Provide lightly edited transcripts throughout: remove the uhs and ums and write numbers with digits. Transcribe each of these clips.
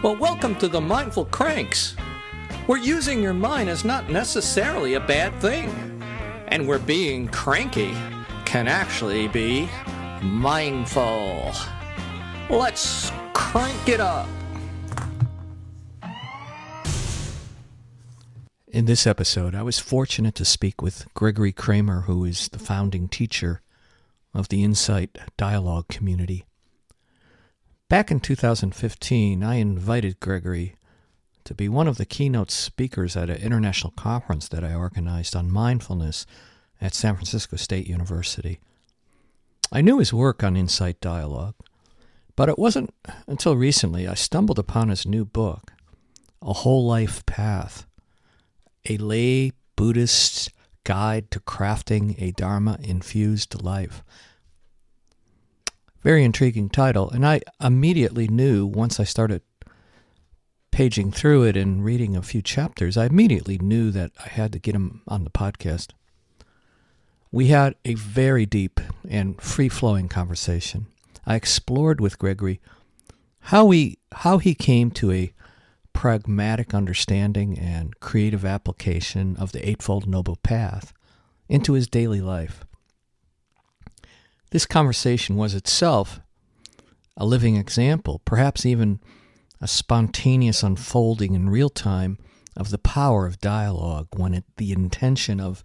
Well, welcome to the Mindful Cranks, where using your mind is not necessarily a bad thing, and where being cranky can actually be mindful. Let's crank it up. In this episode, I was fortunate to speak with Gregory Kramer, who is the founding teacher of the Insight Dialogue community. Back in 2015, I invited Gregory to be one of the keynote speakers at an international conference that I organized on mindfulness at San Francisco State University. I knew his work on Insight Dialogue, but it wasn't until recently I stumbled upon his new book, A Whole Life Path, a Lay Buddhist Guide to Crafting a Dharma-Infused Life. Very intriguing title, and I immediately knew, once I started paging through it and reading a few chapters, I immediately knew that I had to get him on the podcast. We had a very deep and free-flowing conversation. I explored with Gregory how he came to a pragmatic understanding and creative application of the Eightfold Noble Path into his daily life. This conversation was itself a living example, perhaps even a spontaneous unfolding in real time of the power of dialogue when the intention of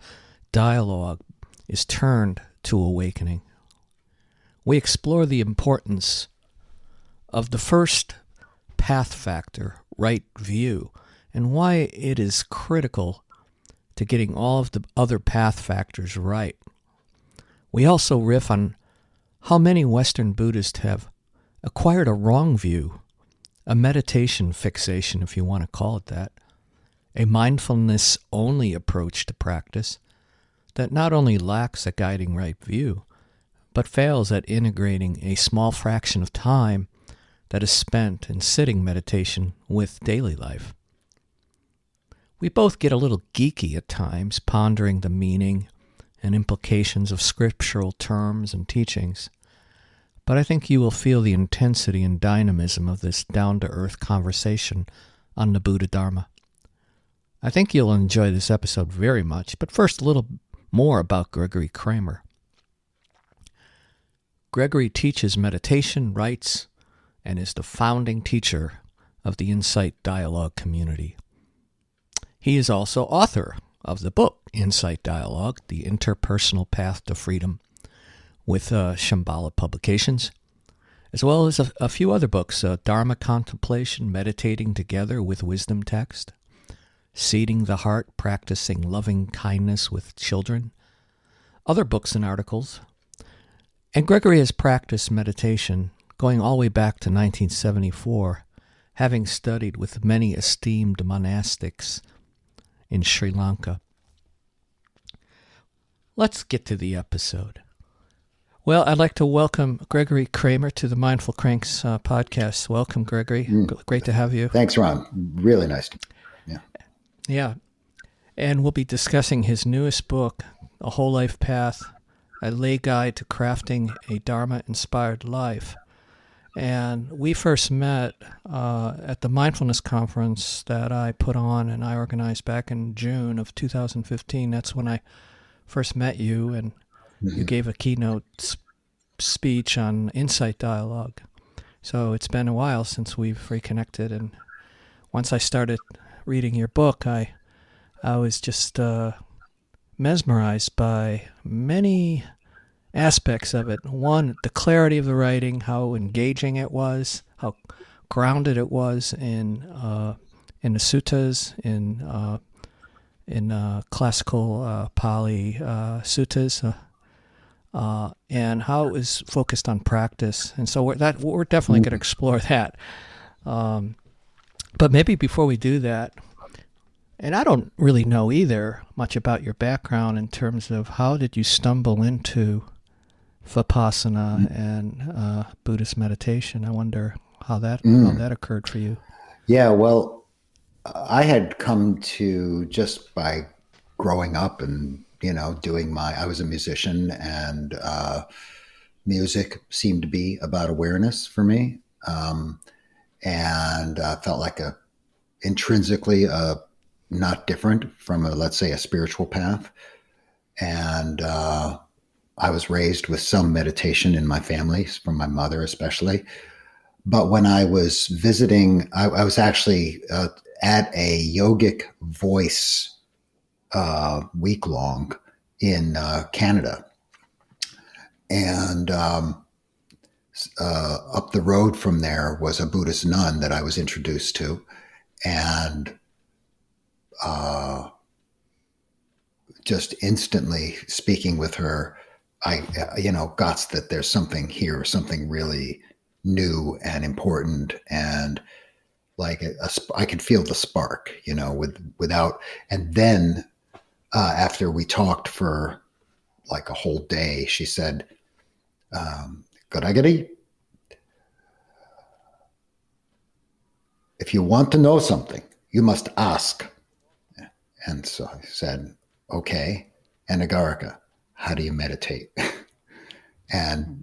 dialogue is turned to awakening. We explore the importance of the first path factor, right view, and why it is critical to getting all of the other path factors right. We also riff on how many Western Buddhists have acquired a wrong view, a meditation-fixation, if you want to call it that, a mindfulness-only approach to practice that not only lacks a guiding right view, but fails at integrating a small fraction of time that is spent in sitting meditation with daily life. We both get a little geeky at times, pondering the meaning and implications of scriptural terms and teachings, but I think you will feel the intensity and dynamism of this down-to-earth conversation on the Buddha Dharma. I think you'll enjoy this episode very much, but first a little more about Gregory Kramer. Gregory teaches meditation, writes, and is the founding teacher of the Insight Dialogue community. He is also author of the book, Insight Dialogue, The Interpersonal Path to Freedom, with Shambhala Publications, as well as a few other books, Dharma Contemplation, Meditating Together with Wisdom Text, Seeding the Heart, Practicing Loving Kindness with Children, other books and articles. And Gregory has practiced meditation going all the way back to 1974, having studied with many esteemed monastics in Sri Lanka. Let's get to the episode. Well, I'd like to welcome Gregory Kramer to the Mindful Cranks podcast. Welcome, Gregory. Great to have you. Thanks, Ron. Really nice. Yeah. And we'll be discussing his newest book, A Whole Life Path, a Lay Guide to Crafting a Dharma-Inspired Life. And we first met at the mindfulness conference that I put on and I organized back in June of 2015. That's when I first met you, and you gave a keynote speech on Insight Dialogue. So it's been a while since we've reconnected, and once I started reading your book, I was just mesmerized by many aspects of it. One, the clarity of the writing, how engaging it was, how grounded it was in the suttas, in classical Pali suttas, and how it was focused on practice. And so we're definitely going to explore that. But maybe before we do that, and I don't really know either much about your background in terms of how did you stumble into Vipassana and Buddhist meditation. I wonder how that occurred for you. Yeah, well, I had come to, just by growing up and, I was a musician, and music seemed to be about awareness for me. and felt like intrinsically not different from let's say, a spiritual path. And I was raised with some meditation in my family, from my mother especially. But when I was visiting, I was actually at a yogic voice week long in Canada. And up the road from there was a Buddhist nun that I was introduced to. And just instantly speaking with her, I got that there's something here, something really new and important, and like I could feel the spark, without. And then after we talked for like a whole day, she said, Gregory, if you want to know something, you must ask. And so I said, okay. And Agarika, how do you meditate? And,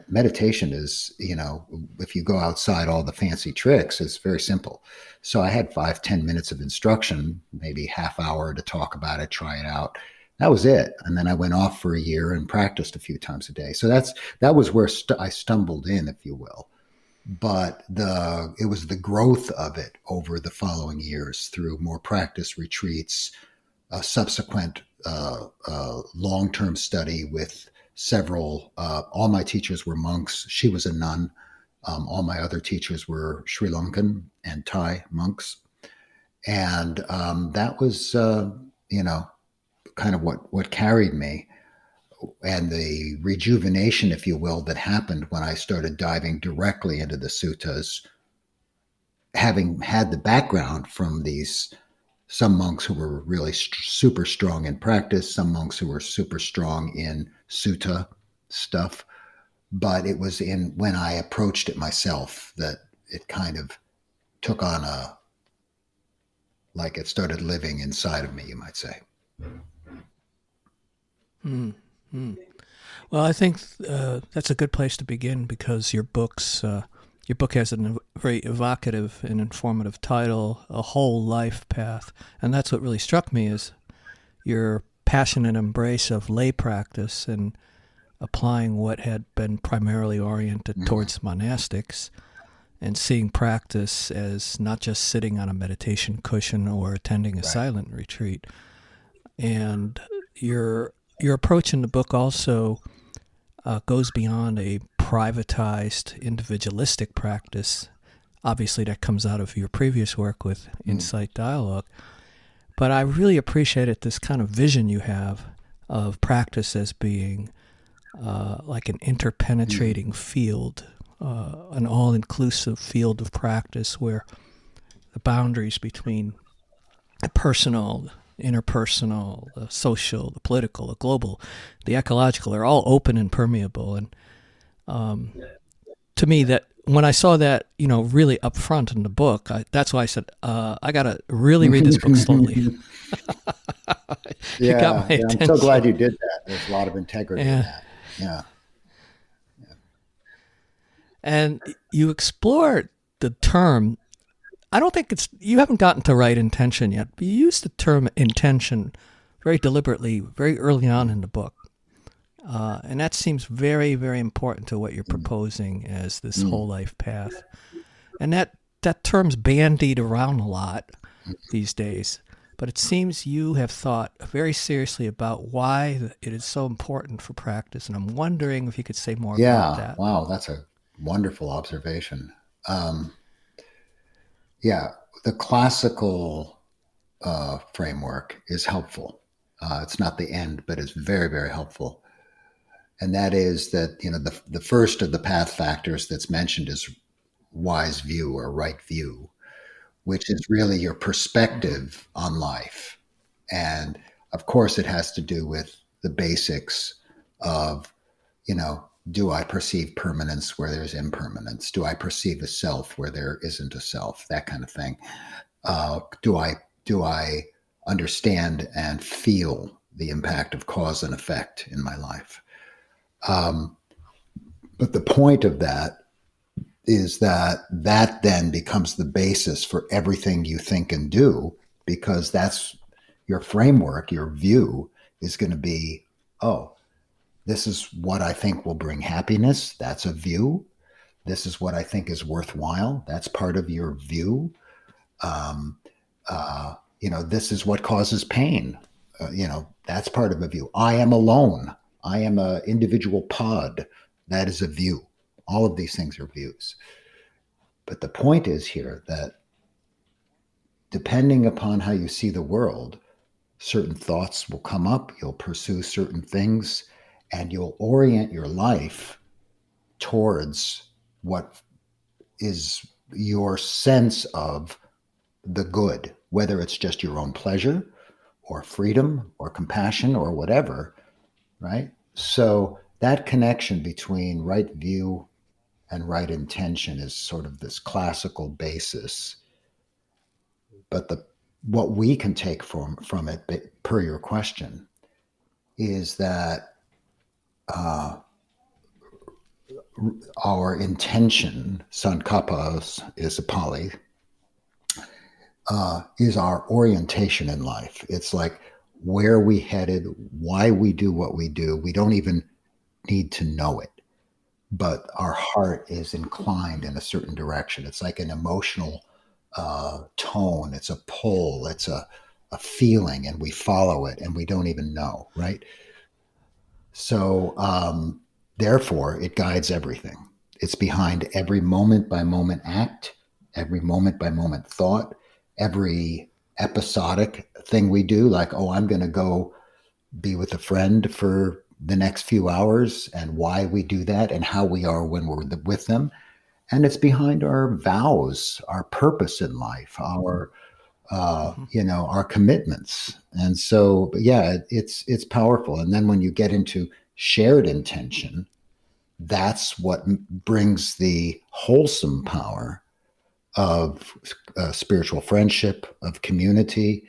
meditation is, if you go outside all the fancy tricks, it's very simple. So I had 5-10 minutes of instruction, maybe half hour to talk about it, try it out. That was it. And then I went off for a year and practiced a few times a day. So that was where I stumbled in, if you will. But it was the growth of it over the following years through more practice retreats, subsequent long-term study with several. All my teachers were monks. She was a nun. All my other teachers were Sri Lankan and Thai monks, and that was kind of what carried me. And the rejuvenation, if you will, that happened when I started diving directly into the suttas, having had the background from some monks who were really super strong in practice, some monks who were super strong in sutta stuff. But it was when I approached it myself that it kind of took on like it started living inside of me, you might say. Mm-hmm. Well, I think that's a good place to begin, because your book has a very evocative and informative title, A Whole Life Path. And that's what really struck me, is your passionate embrace of lay practice and applying what had been primarily oriented towards monastics, and seeing practice as not just sitting on a meditation cushion or attending a silent retreat. And your approach in the book also goes beyond a privatized, individualistic practice. Obviously, that comes out of your previous work with Insight Dialogue. But I really appreciated this kind of vision you have of practice as being like an interpenetrating field, an all-inclusive field of practice where the boundaries between the personal, interpersonal, the social, the political, the global, the ecological are all open and permeable. And to me, that when I saw that, really up front in the book, that's why I said, I got to really read this book slowly. You got my attention. I'm so glad you did that. There's a lot of integrity in that. Yeah. And you explored the term, I don't think you haven't gotten to right intention yet, but you used the term intention very deliberately, very early on in the book. And that seems very, very important to what you're proposing as this whole life path. And that term's bandied around a lot these days, but it seems you have thought very seriously about why it is so important for practice. And I'm wondering if you could say more about that. Yeah, wow, that's a wonderful observation. The classical framework is helpful. It's not the end, but it's very, very helpful. And that is that, the first of the path factors that's mentioned is wise view or right view, which is really your perspective on life. And of course, it has to do with the basics of, do I perceive permanence where there's impermanence? Do I perceive a self where there isn't a self? That kind of thing. Do I understand and feel the impact of cause and effect in my life? But the point of that is that then becomes the basis for everything you think and do, because that's your framework, your view is going to be, oh, this is what I think will bring happiness. That's a view. This is what I think is worthwhile. That's part of your view. This is what causes pain. That's part of a view. I am alone. I am an individual pod. That is a view. All of these things are views. But the point is here that depending upon how you see the world, certain thoughts will come up, you'll pursue certain things, and you'll orient your life towards what is your sense of the good, whether it's just your own pleasure or freedom or compassion or whatever, right? So that connection between right view and right intention is sort of this classical basis. But what we can take from it, per your question, is that our intention, sankappa is a Pali, is our orientation in life. It's like where we headed, why we do what we do. We don't even need to know it, but our heart is inclined in a certain direction. It's like an emotional tone. It's a pull. It's a feeling, and we follow it, and we don't even know, right? So therefore, it guides everything. It's behind every moment by moment act, every moment by moment thought, every episodic thing we do, like, oh, I'm going to go be with a friend for the next few hours, and why we do that and how we are when we're with them. And it's behind our vows, our purpose in life, our our commitments. And so, yeah, it's powerful. And then when you get into shared intention, that's what brings the wholesome power of spiritual friendship, of community.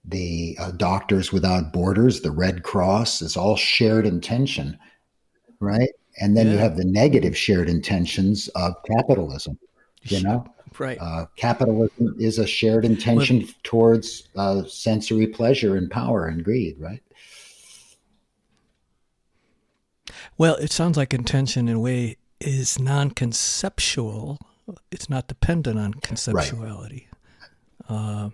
The Doctors Without Borders, the Red Cross, is all shared intention, right? And then you have the negative shared intentions of capitalism, Right. Capitalism is a shared intention towards sensory pleasure and power and greed, right? Well, it sounds like intention in a way is non-conceptual. It's not dependent on conceptuality. Right.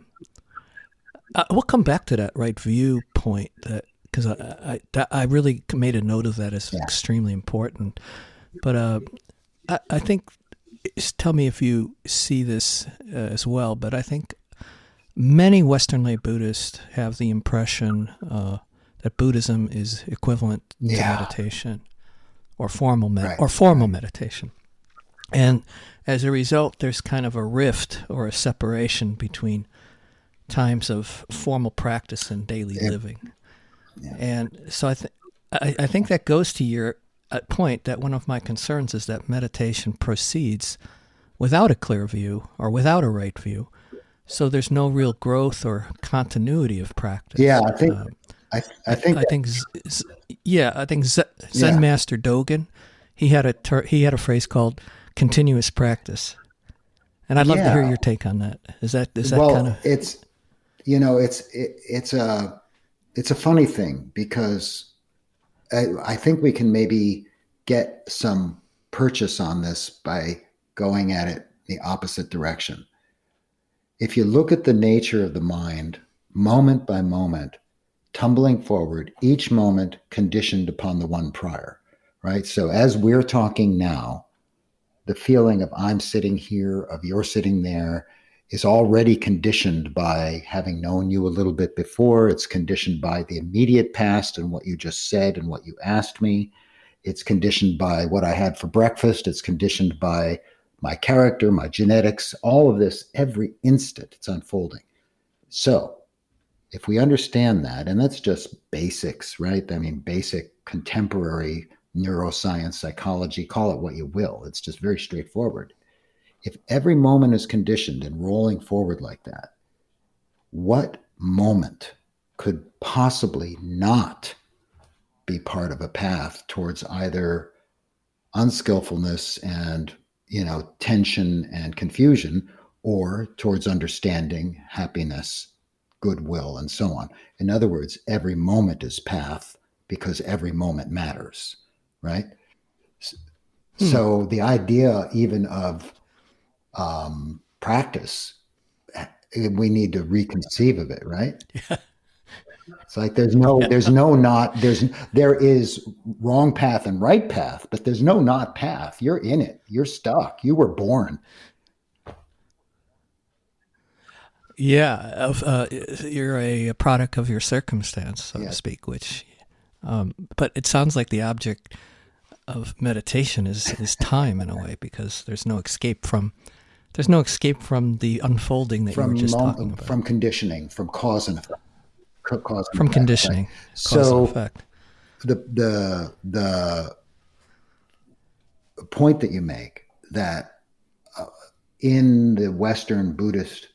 We'll come back to that right view point, because I really made a note of that as extremely important. But I think, tell me if you see this as well, but I think many Western lay Buddhists have the impression that Buddhism is equivalent to meditation or formal meditation. And as a result, there's kind of a rift or a separation between times of formal practice and daily living. Yeah. And so I think that goes to your point that one of my concerns is that meditation proceeds without a clear view or without a right view. So there's no real growth or continuity of practice. Yeah, I think Zen Master Dogen, he had a phrase called continuous practice. And I'd love to hear your take on that. Is that kind of... It's a funny thing, because I think we can maybe get some purchase on this by going at it the opposite direction. If you look at the nature of the mind, moment by moment, tumbling forward, each moment conditioned upon the one prior, right? So as we're talking now, the feeling of I'm sitting here, of you're sitting there, is already conditioned by having known you a little bit before. It's conditioned by the immediate past and what you just said and what you asked me. It's conditioned by what I had for breakfast. It's conditioned by my character, my genetics, all of this, every instant it's unfolding. So if we understand that, and that's just basics, right? I mean, basic contemporary neuroscience, psychology, call it what you will. It's just very straightforward. If every moment is conditioned and rolling forward like that, what moment could possibly not be part of a path towards either unskillfulness and tension and confusion, or towards understanding, happiness, goodwill, and so on. In other words, every moment is path because every moment matters, right? So the idea even of practice, we need to reconceive of it, right? Yeah. It's like there is wrong path and right path, but there's no not path. You're in it. You're stuck. You were born. Yeah, you're a product of your circumstance, so to speak. But it sounds like the object of meditation is time in a way, because there's no escape from the unfolding that you were just talking about. From conditioning, from cause and effect. From conditioning, right? Cause and effect. The point that you make that in the Western Buddhist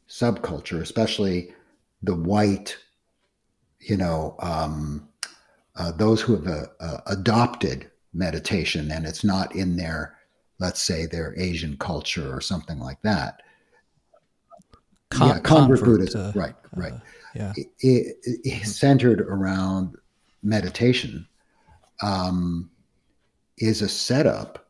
subculture, especially the white, those who have adopted meditation, and it's not in their, let's say, their Asian culture or something like that. Convert Buddhism, right. Yeah, it centered around meditation, is a setup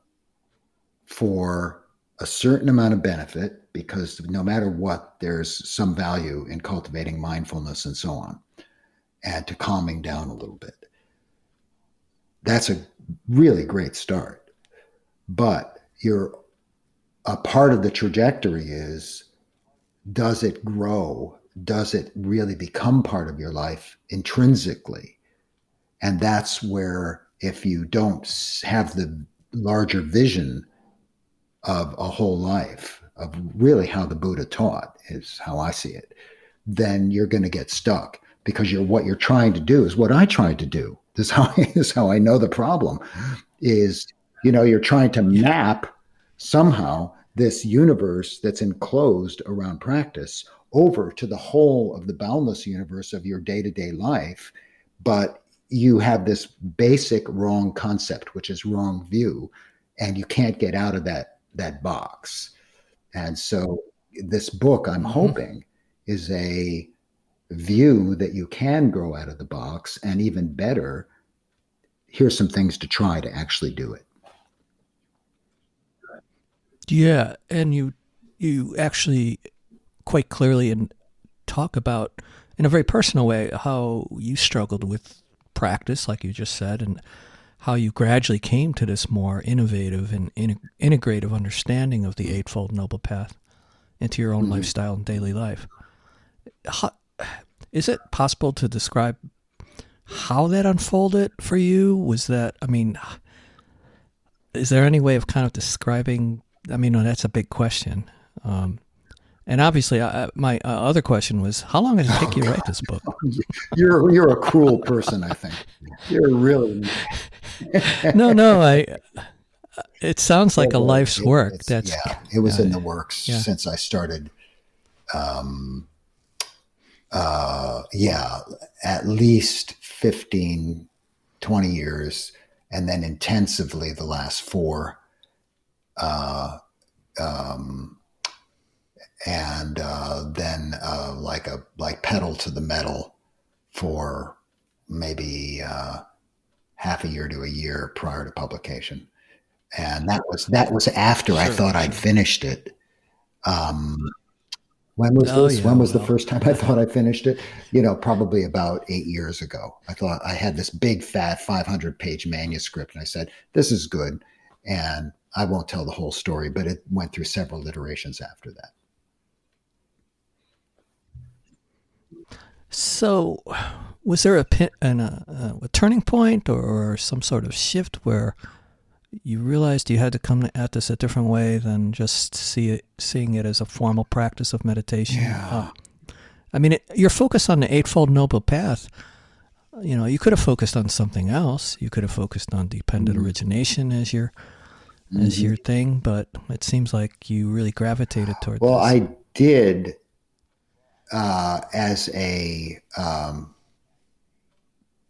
for a certain amount of benefit, because no matter what, there's some value in cultivating mindfulness and so on, and to calming down a little bit. That's a really great start. But a part of the trajectory is, does it grow? Does it really become part of your life intrinsically? And that's where, if you don't have the larger vision of a whole life, of really how the Buddha taught, is how I see it, then you're going to get stuck, because what you're trying to do is what I tried to do. This is how I know the problem is, you're trying to map somehow this universe that's enclosed around practice over to the whole of the boundless universe of your day-to-day life. But you have this basic wrong concept, which is wrong view, and you can't get out of that box. And so this book, I'm hoping, is a view that you can grow out of the box, and even better, here's some things to try to actually do it. Yeah, and you actually quite clearly talk about, in a very personal way, how you struggled with practice, like you just said, and how you gradually came to this more innovative and integrative understanding of the Eightfold Noble Path into your own lifestyle and daily life. Is it possible to describe how that unfolded for you? Is there any way of kind of describing? No, that's a big question. And obviously, my other question was, how long did it take you to write this book? You're a cruel person, I think. You're really... No. It sounds like a life's work. It was in the works since I started. At least 15, 20 years, and then intensively the last 4. And then like pedal to the metal for maybe half a year to a year prior to publication. And that was after I thought I'd finished it. When was this? When was the first time I thought I finished it? Probably about 8 years ago. I thought I had this big fat 500-page manuscript, and I said, this is good. And I won't tell the whole story, but it went through several iterations after that. So was there a turning point or some sort of shift where you realized you had to come at this a different way than just seeing it as a formal practice of meditation? Yeah. Your focus on the Eightfold Noble Path, you could have focused on something else. You could have focused on dependent origination as your thing, but it seems like you really gravitated toward this. Well, I did as a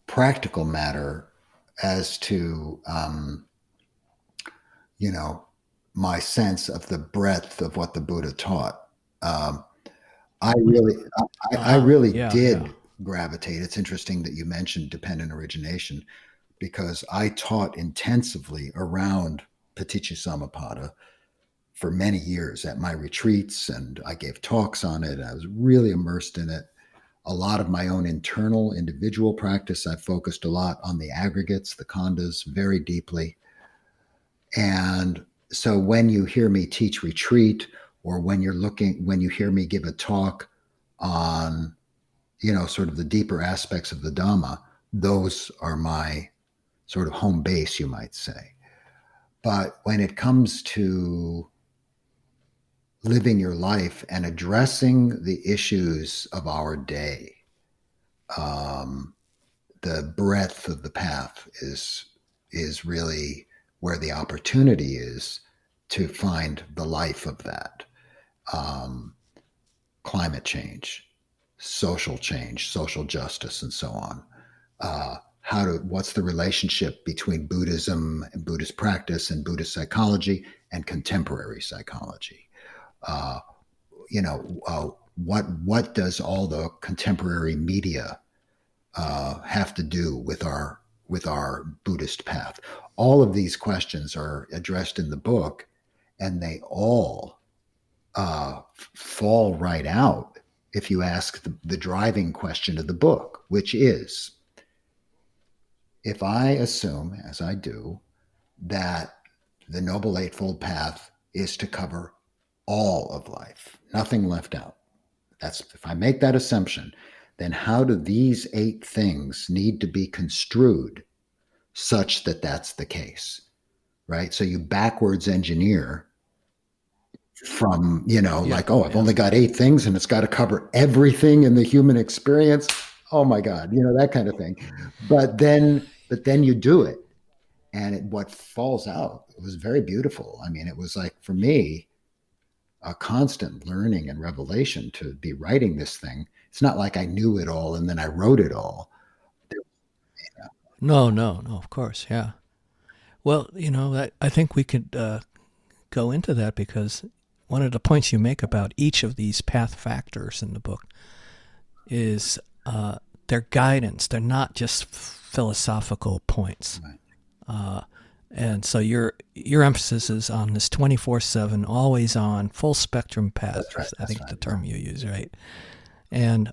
practical matter, as to my sense of the breadth of what the Buddha taught. I really did Yeah. gravitate. It's interesting that you mentioned dependent origination, because I taught intensively around Paticca for many years at my retreats, and I gave talks on it. I was really immersed in it. A lot of my own internal individual practice, I focused a lot on the aggregates, the khandhas, very deeply. And so when you hear me teach retreat, or when you hear me give a talk on, sort of the deeper aspects of the Dhamma, those are my sort of home base, you might say. But when it comes to living your life and addressing the issues of our day, the breadth of the path is really where the opportunity is to find the life of that. Climate change, social justice, and so on. What's the relationship between Buddhism and Buddhist practice and Buddhist psychology and contemporary psychology? What does all the contemporary media have to do with our Buddhist path? All of these questions are addressed in the book, and they all fall right out if you ask the driving question of the book, which is, if I assume, as I do, that the Noble Eightfold Path is to cover all of life, nothing left out. If I make that assumption, then how do these 8 things need to be construed such that that's the case, right? So you backwards engineer from, I've only got 8 things and it's got to cover everything in the human experience. Oh my God, that kind of thing. But then you do it, and what falls out, it was very beautiful. I mean, it was like, for me, a constant learning and revelation to be writing this thing. It's not like I knew it all and then I wrote it all. No, of course, yeah. Well, I think we could go into that, because one of the points you make about each of these path factors in the book is their guidance. They're not just philosophical points. Right. And so your emphasis is on this 24/7, always on, full spectrum path. That's right. I think the term you use, right? And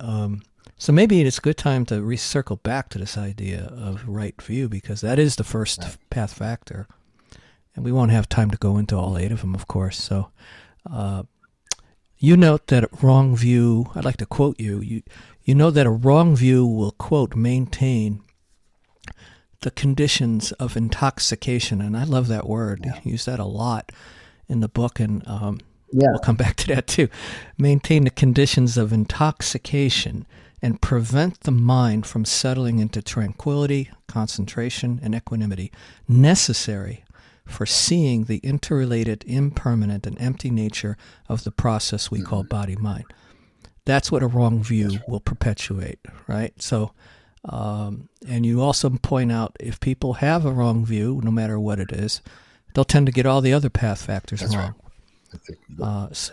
so maybe it's a good time to recircle back to this idea of right view, because that is the first path factor. And we won't have time to go into all 8 of them, of course. So you note that a wrong view, I'd like to quote you, you know that a wrong view will, quote, maintain the conditions of intoxication. And I love that word. Yeah. You use that a lot in the book, and we'll come back to that too. Maintain the conditions of intoxication and prevent the mind from settling into tranquility, concentration, and equanimity necessary for seeing the interrelated, impermanent, and empty nature of the process we call body-mind. That's what a wrong view will perpetuate, right? So, and you also point out, if people have a wrong view, no matter what it is, they'll tend to get all the other path factors wrong. Right.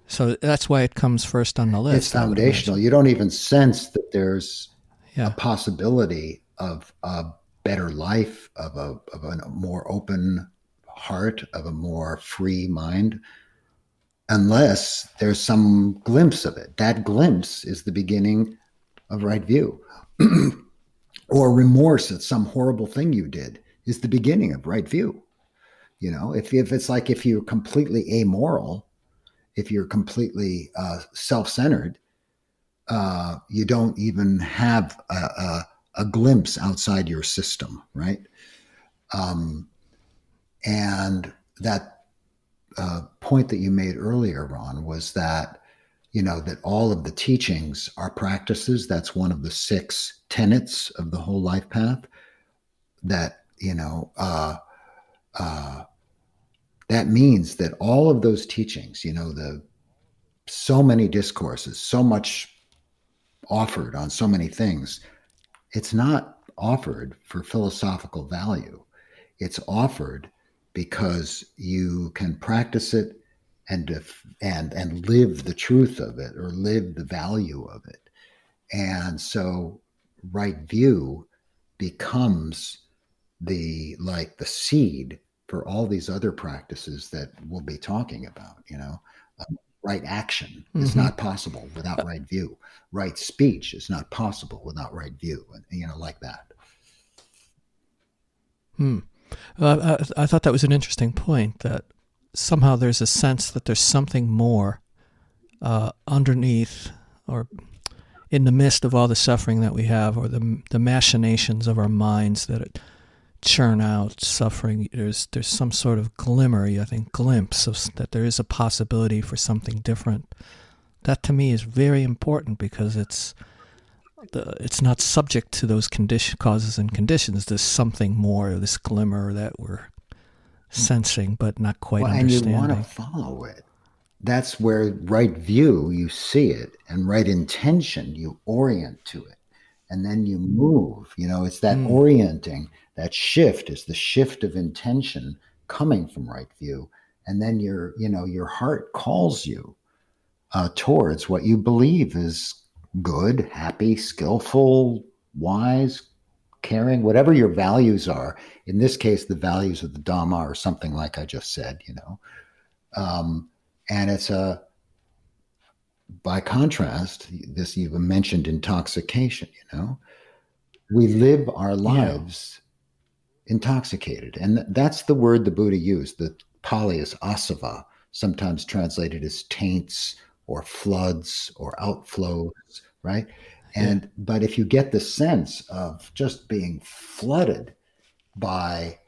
So that's why it comes first on the list. It's foundational. You don't even sense that there's a possibility of a better life, of a more open heart, of a more free mind, unless there's some glimpse of it. That glimpse is the beginning of right view. Or remorse at some horrible thing you did is the beginning of right view. If it's like, if you're completely amoral, if you're completely self-centered, you don't even have a glimpse outside your system, right? And that point that you made earlier, Ron, was that, that all of the teachings are practices. That's one of the 6 tenets of the whole life path. That, that means that all of those teachings, so many discourses, so much offered on so many things, it's not offered for philosophical value. It's offered because you can practice it and live the truth of it, or live the value of it. And so right view becomes the seed for all these other practices that we'll be talking about. Right action is not possible without right view. Right speech is not possible without right view, like that. I thought that was an interesting point, that somehow there's a sense that there's something more underneath, or in the midst of all the suffering that we have, or the machinations of our minds that churn out suffering. There's some sort of glimmer, I think, glimpse of that there is a possibility for something different. That to me is very important, because it's not subject to those causes and conditions. There's something more, this glimmer that we're sensing but not quite understanding. And you want to follow it. That's where right view, you see it, and right intention, you orient to it, and then you move. It's that orienting, that shift is the shift of intention coming from right view, and then your heart calls you towards what you believe is good, happy, skillful, wise, caring, whatever your values are. In this case, the values of the Dhamma, or something like I just said, and it's by contrast, this you've mentioned intoxication, we live our lives intoxicated. And that's the word the Buddha used. The Pali is asava, sometimes translated as taints or floods or outflows, right? But if you get the sense of just being flooded by,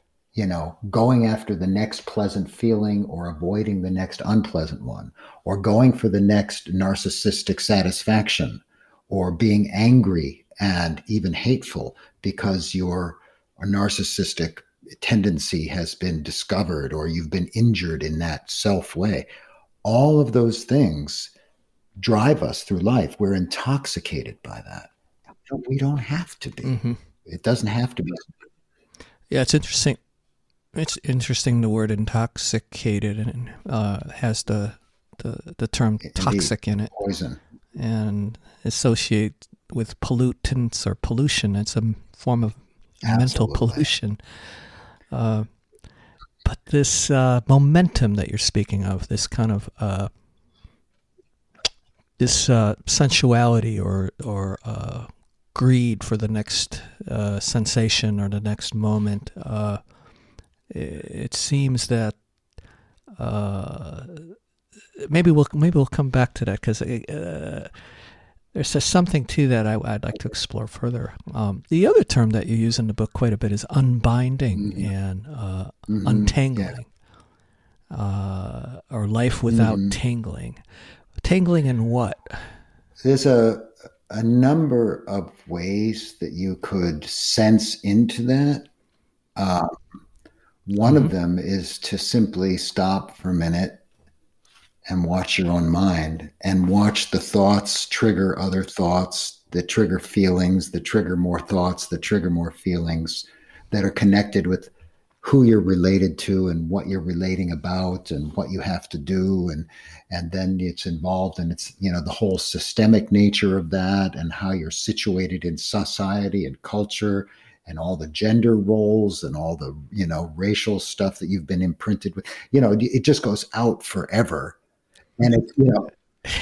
going after the next pleasant feeling, or avoiding the next unpleasant one, or going for the next narcissistic satisfaction, or being angry and even hateful because your narcissistic tendency has been discovered, or you've been injured in that self way, all of those things drive us through life. We're intoxicated by that. We don't have to be. It doesn't have to be. Yeah, it's interesting. It's interesting, the word intoxicated, and has the term toxic in it. Poison. And associate with pollutants or pollution. It's a form of mental pollution. But this momentum that you're speaking of, this kind of this sensuality or greed for the next sensation or the next moment, it seems that maybe we'll come back to that, because there's just something to that I'd like to explore further. The other term that you use in the book quite a bit is unbinding and untangling, or life without tangling. Tangling in what? There's a number of ways that you could sense into that. One of them is to simply stop for a minute and watch your own mind, and watch the thoughts trigger other thoughts, that trigger feelings, that trigger more thoughts, that trigger more feelings, that are connected with who you're related to and what you're relating about and what you have to do. And then it's involved in the whole systemic nature of that, and how you're situated in society and culture, and all the gender roles and all the, racial stuff that you've been imprinted with. It just goes out forever. And it's,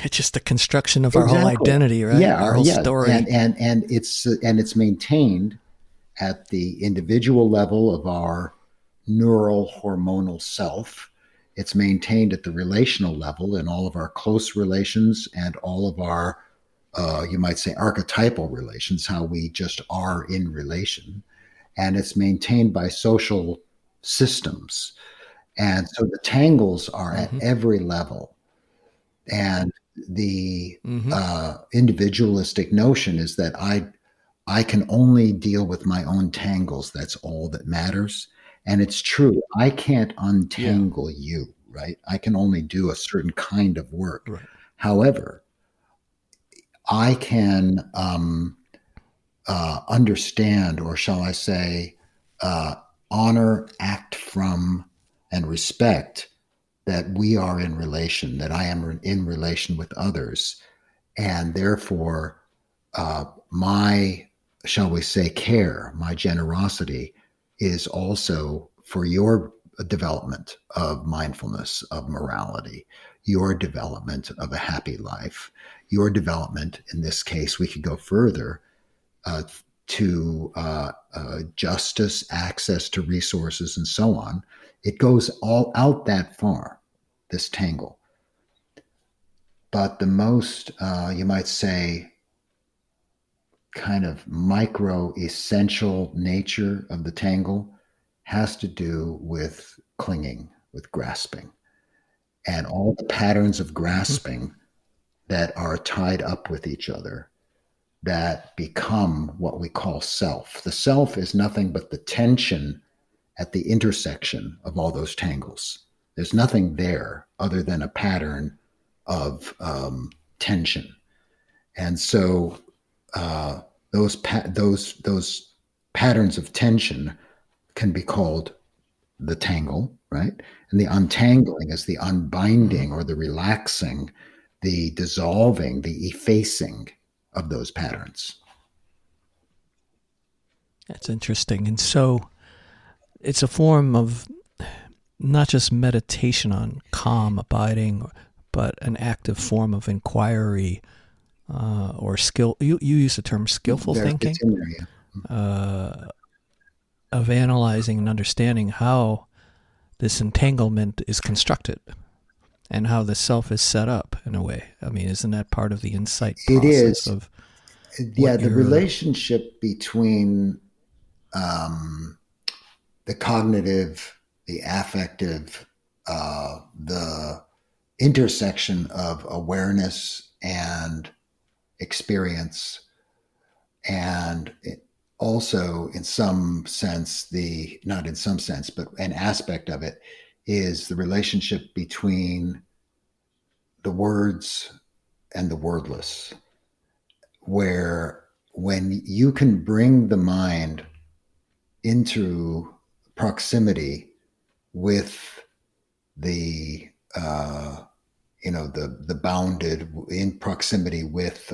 it's just the construction of our whole identity, right? Yeah, our whole story. And it's maintained at the individual level of our neural hormonal self. It's maintained at the relational level in all of our close relations and all of our, you might say, archetypal relations, how we just are in relation. And it's maintained by social systems. And so the tangles are at every level. And the individualistic notion is that I can only deal with my own tangles. That's all that matters. And it's true. I can't untangle you, right? I can only do a certain kind of work. Right. However, I can understand, or shall I say, honor, act from and respect that we are in relation, that I am in relation with others. And therefore, my, shall we say, care, my generosity is also for your development of mindfulness, of morality, your development of a happy life, your development, in this case, we could go further, to justice, access to resources, and so on. It goes all out that far, this tangle. But the most, you might say, kind of micro essential nature of the tangle has to do with clinging, with grasping, and all the patterns of grasping that are tied up with each other that become what we call self. The self is nothing but the tension at the intersection of all those tangles. There's nothing there other than a pattern of tension. And so those patterns of tension can be called the tangle, right? And the untangling is the unbinding or the relaxing, the dissolving, the effacing of those patterns. That's interesting. And so it's a form of not just meditation on calm, abiding, but an active form of inquiry or skill. You use the term skillful thinking, of analyzing and understanding how this entanglement is constructed and how the self is set up in a way. I mean, isn't that part of the insight process? It is. Of the relationship between the cognitive, the affective, the intersection of awareness and experience, and also in some sense, not in some sense, but an aspect of it is the relationship between the words and the wordless, where when you can bring the mind into proximity with the the bounded, in proximity with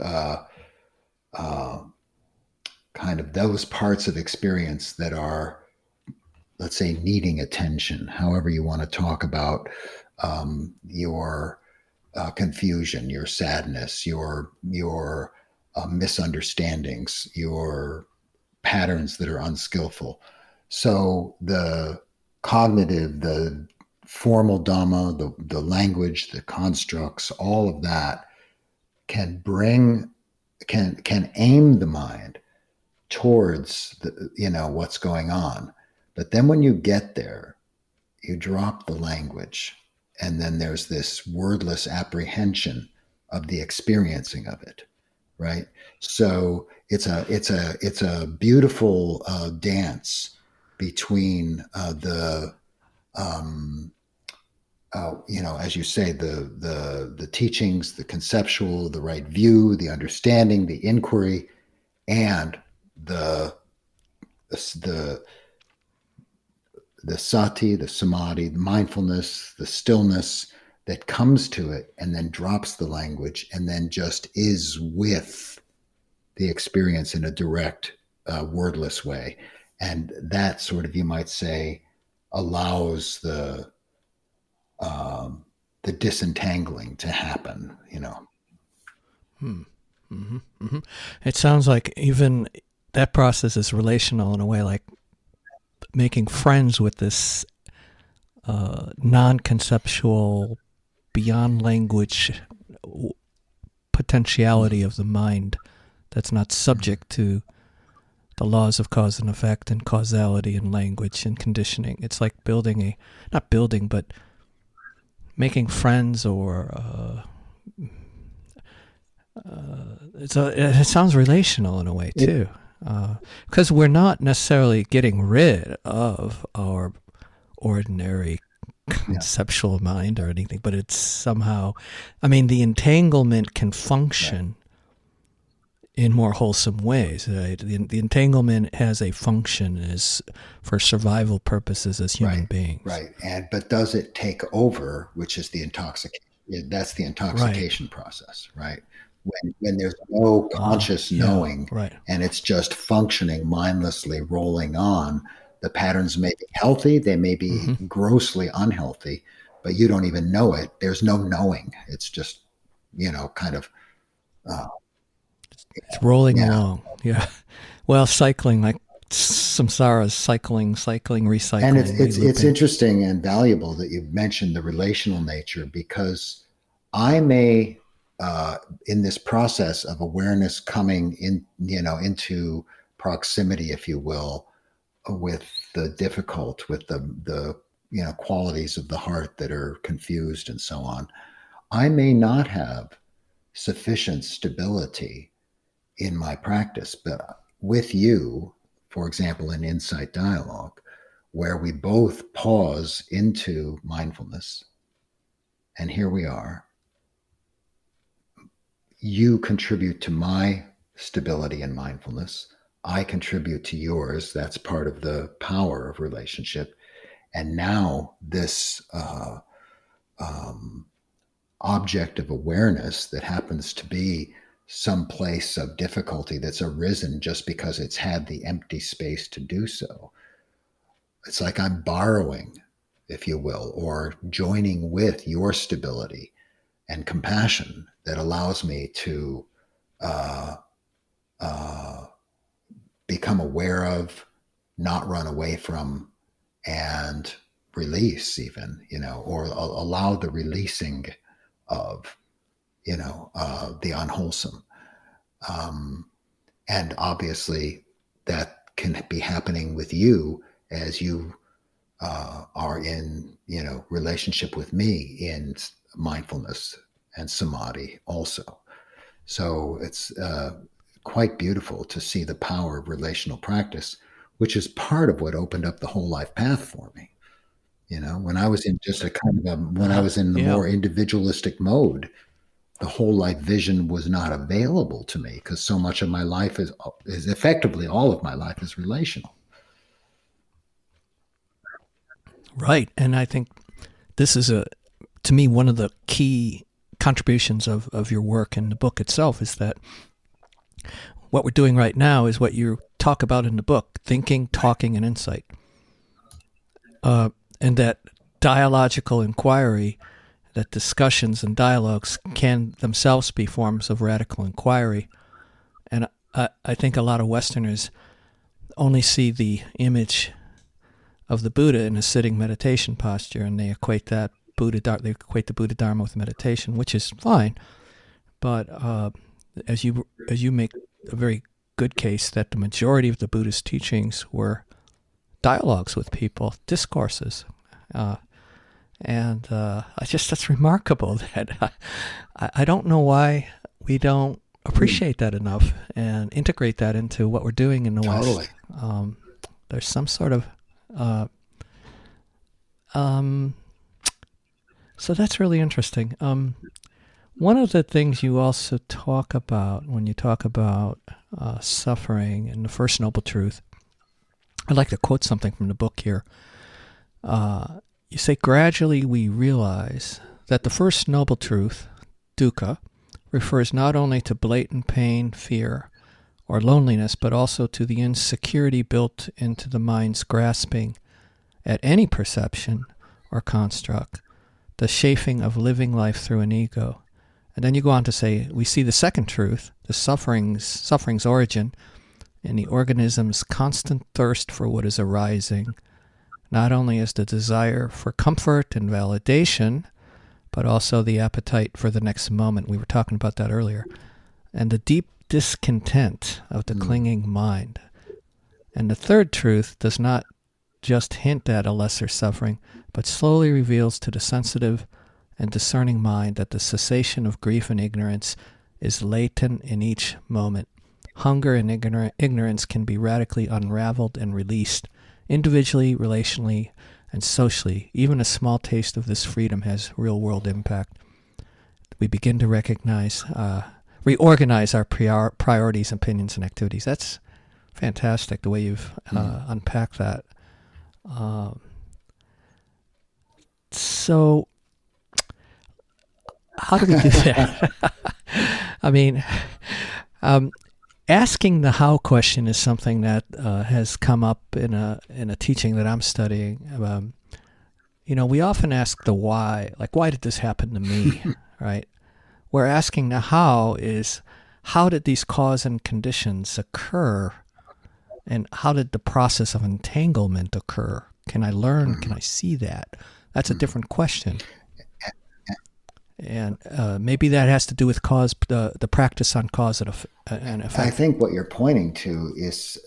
kind of those parts of experience that are, let's say, needing attention, however you want to talk about your confusion, your sadness, your misunderstandings, your patterns that are unskillful. So the cognitive, the formal Dhamma, the language, the constructs, all of that can aim the mind towards what's going on. But then when you get there, you drop the language, and then there's this wordless apprehension of the experiencing of it, right? So it's a beautiful dance between as you say, the teachings, the conceptual, the right view, the understanding, the inquiry, and the sati, the samadhi, the mindfulness, the stillness that comes to it, and then drops the language, and then just is with the experience in a direct, wordless way. And that sort of, you might say, allows the disentangling to happen, It sounds like even that process is relational in a way, like making friends with this non-conceptual, beyond language potentiality of the mind that's not subject to the laws of cause and effect and causality and language and conditioning. It's like but making friends, or it sounds relational in a way too, because we're not necessarily getting rid of our ordinary conceptual mind or anything, but it's somehow, the entanglement can function in more wholesome ways. Right? The entanglement has a function as for survival purposes as human beings. Right. But does it take over, which is the intoxication? That's the intoxication process, right? When there's no conscious knowing, and it's just functioning mindlessly, rolling on. The patterns may be healthy, they may be grossly unhealthy, but you don't even know it. There's no knowing. It's just, kind of. It's rolling along. Yeah. Well, cycling, like samsara, cycling, recycling. And it's interesting and valuable that you've mentioned the relational nature, because I may, in this process of awareness coming in, into proximity, if you will, with the difficult, with the qualities of the heart that are confused and so on, I may not have sufficient stability in my practice. But with you, for example, in Insight Dialogue, where we both pause into mindfulness, and here we are, you contribute to my stability and mindfulness. I contribute to yours. That's part of the power of relationship. And now this object of awareness that happens to be some place of difficulty that's arisen just because it's had the empty space to do so. It's like I'm borrowing, if you will, or joining with your stability and compassion that allows me to become aware of, not run away from, and release even, or allow the releasing of, the unwholesome. And obviously that can be happening with you as you are in, relationship with me in mindfulness and samadhi also. So it's quite beautiful to see the power of relational practice, which is part of what opened up the whole life path for me. When I was in just I was in the more individualistic mode, the whole life vision was not available to me, because so much of my life is effectively, all of my life is relational. Right. And I think this is to me, one of the key contributions of your work and the book itself is that what we're doing right now is what you talk about in the book: thinking, talking, and insight. And that dialogical inquiry, that discussions and dialogues can themselves be forms of radical inquiry. And I think a lot of Westerners only see the image of the Buddha in a sitting meditation posture, and they equate the Buddha Dharma with meditation, which is fine. But as you make a very good case that the majority of the Buddhist teachings were dialogues with people, discourses. And that's remarkable. That I don't know why we don't appreciate that enough and integrate that into what we're doing in the West. There's some sort of so that's really interesting. One of the things you also talk about when you talk about suffering and the First Noble Truth, I'd like to quote something from the book here. You say, gradually we realize that the First Noble Truth, dukkha, refers not only to blatant pain, fear, or loneliness, but also to the insecurity built into the mind's grasping at any perception or construct, the chafing of living life through an ego. And then you go on to say, we see the second truth, the suffering's origin, in the organism's constant thirst for what is arising, not only as the desire for comfort and validation, but also the appetite for the next moment. We were talking about that earlier. And the deep discontent of the clinging mind. And the third truth does not just hint at a lesser suffering, but slowly reveals to the sensitive and discerning mind that the cessation of grief and ignorance is latent in each moment. Hunger and ignorance can be radically unraveled and released, individually, relationally, and socially. Even a small taste of this freedom has real-world impact. We begin to recognize reorganize our priorities, opinions, and activities. That's fantastic, the way you've unpacked that. So how do we do that? I mean, asking the how question is something that has come up in a teaching that I'm studying. We often ask the why, like, why did this happen to me, right? We're asking the how is, how did these cause and conditions occur, and how did the process of entanglement occur? Can I learn? Can I see that? That's a different question. And maybe that has to do with the practice on cause and effect. I think what you're pointing to is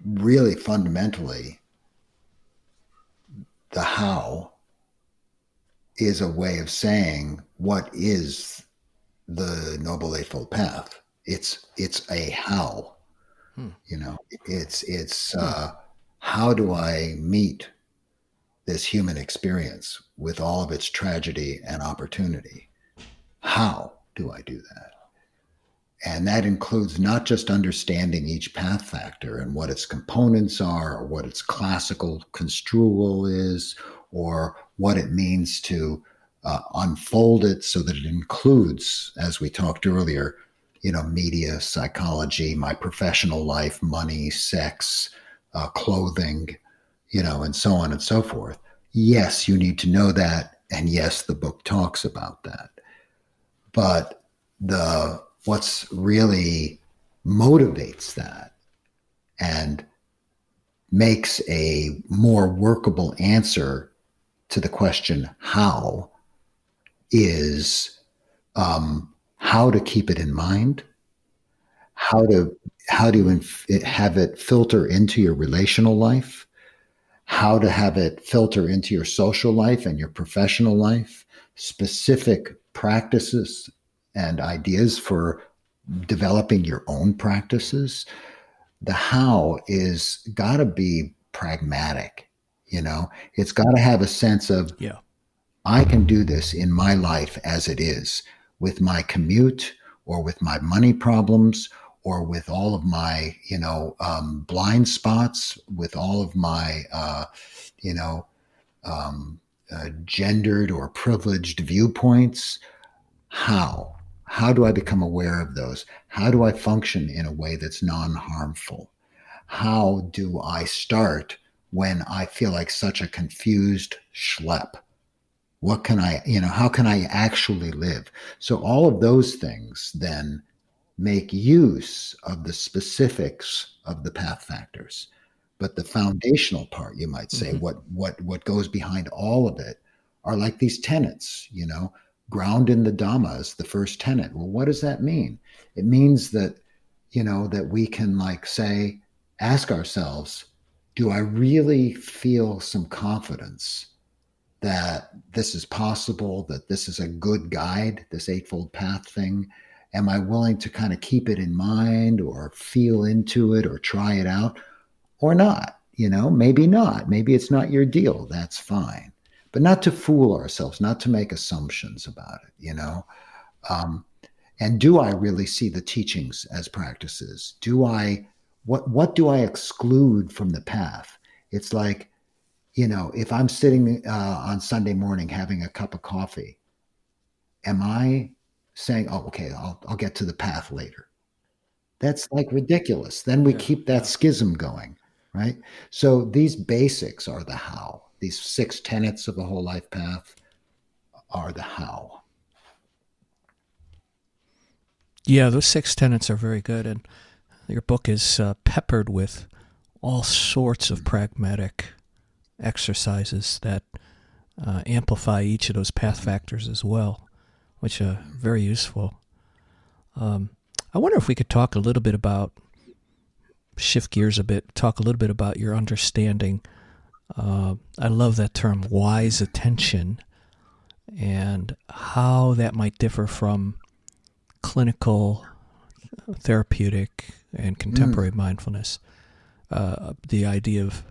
really fundamentally the how is a way of saying what is the Noble Eightfold Path. It's a how. It's how do I meet this human experience with all of its tragedy and opportunity? How do I do that? And that includes not just understanding each path factor and what its components are, or what its classical construal is, or what it means to unfold it so that it includes, as we talked earlier, media, psychology, my professional life, money, sex, clothing, and so on and so forth. Yes, you need to know that. And yes, the book talks about that. But what's really motivates that and makes a more workable answer to the question how is how to keep it in mind, how to have it filter into your relational life, how to have it filter into your social life and your professional life, specific practices and ideas for developing your own practices. The how is got to be pragmatic. It's got to have a sense of, I can do this in my life as it is, with my commute or with my money problems or with all of my, blind spots, with all of my, gendered or privileged viewpoints. How do I become aware of those? How do I function in a way that's non-harmful? How do I start when I feel like such a confused schlep? What can how can I actually live? So all of those things then make use of the specifics of the path factors. But the foundational part, you might say, what goes behind all of it are like these tenets, ground in the Dhamma is the first tenet. Well, what does that mean? It means that, that we can ask ourselves, do I really feel some confidence that this is possible, that this is a good guide, this Eightfold Path thing? Am I willing to kind of keep it in mind or feel into it or try it out or not? Maybe not. Maybe it's not your deal. That's fine. But not to fool ourselves, not to make assumptions about it, And do I really see the teachings as practices? What do I exclude from the path? It's like, if I'm sitting on Sunday morning having a cup of coffee, am I saying, oh, okay, I'll get to the path later? That's ridiculous. Then we keep that schism going, right? So these basics are the how. These 6 tenets of the whole life path are the how. Yeah, those 6 tenets are very good. And your book is peppered with all sorts of pragmatic exercises that amplify each of those path factors as well, which are very useful. I wonder if we could talk a little bit shift gears a bit, talk a little bit about your understanding. I love that term, wise attention, and how that might differ from clinical, therapeutic, and contemporary mindfulness. The idea of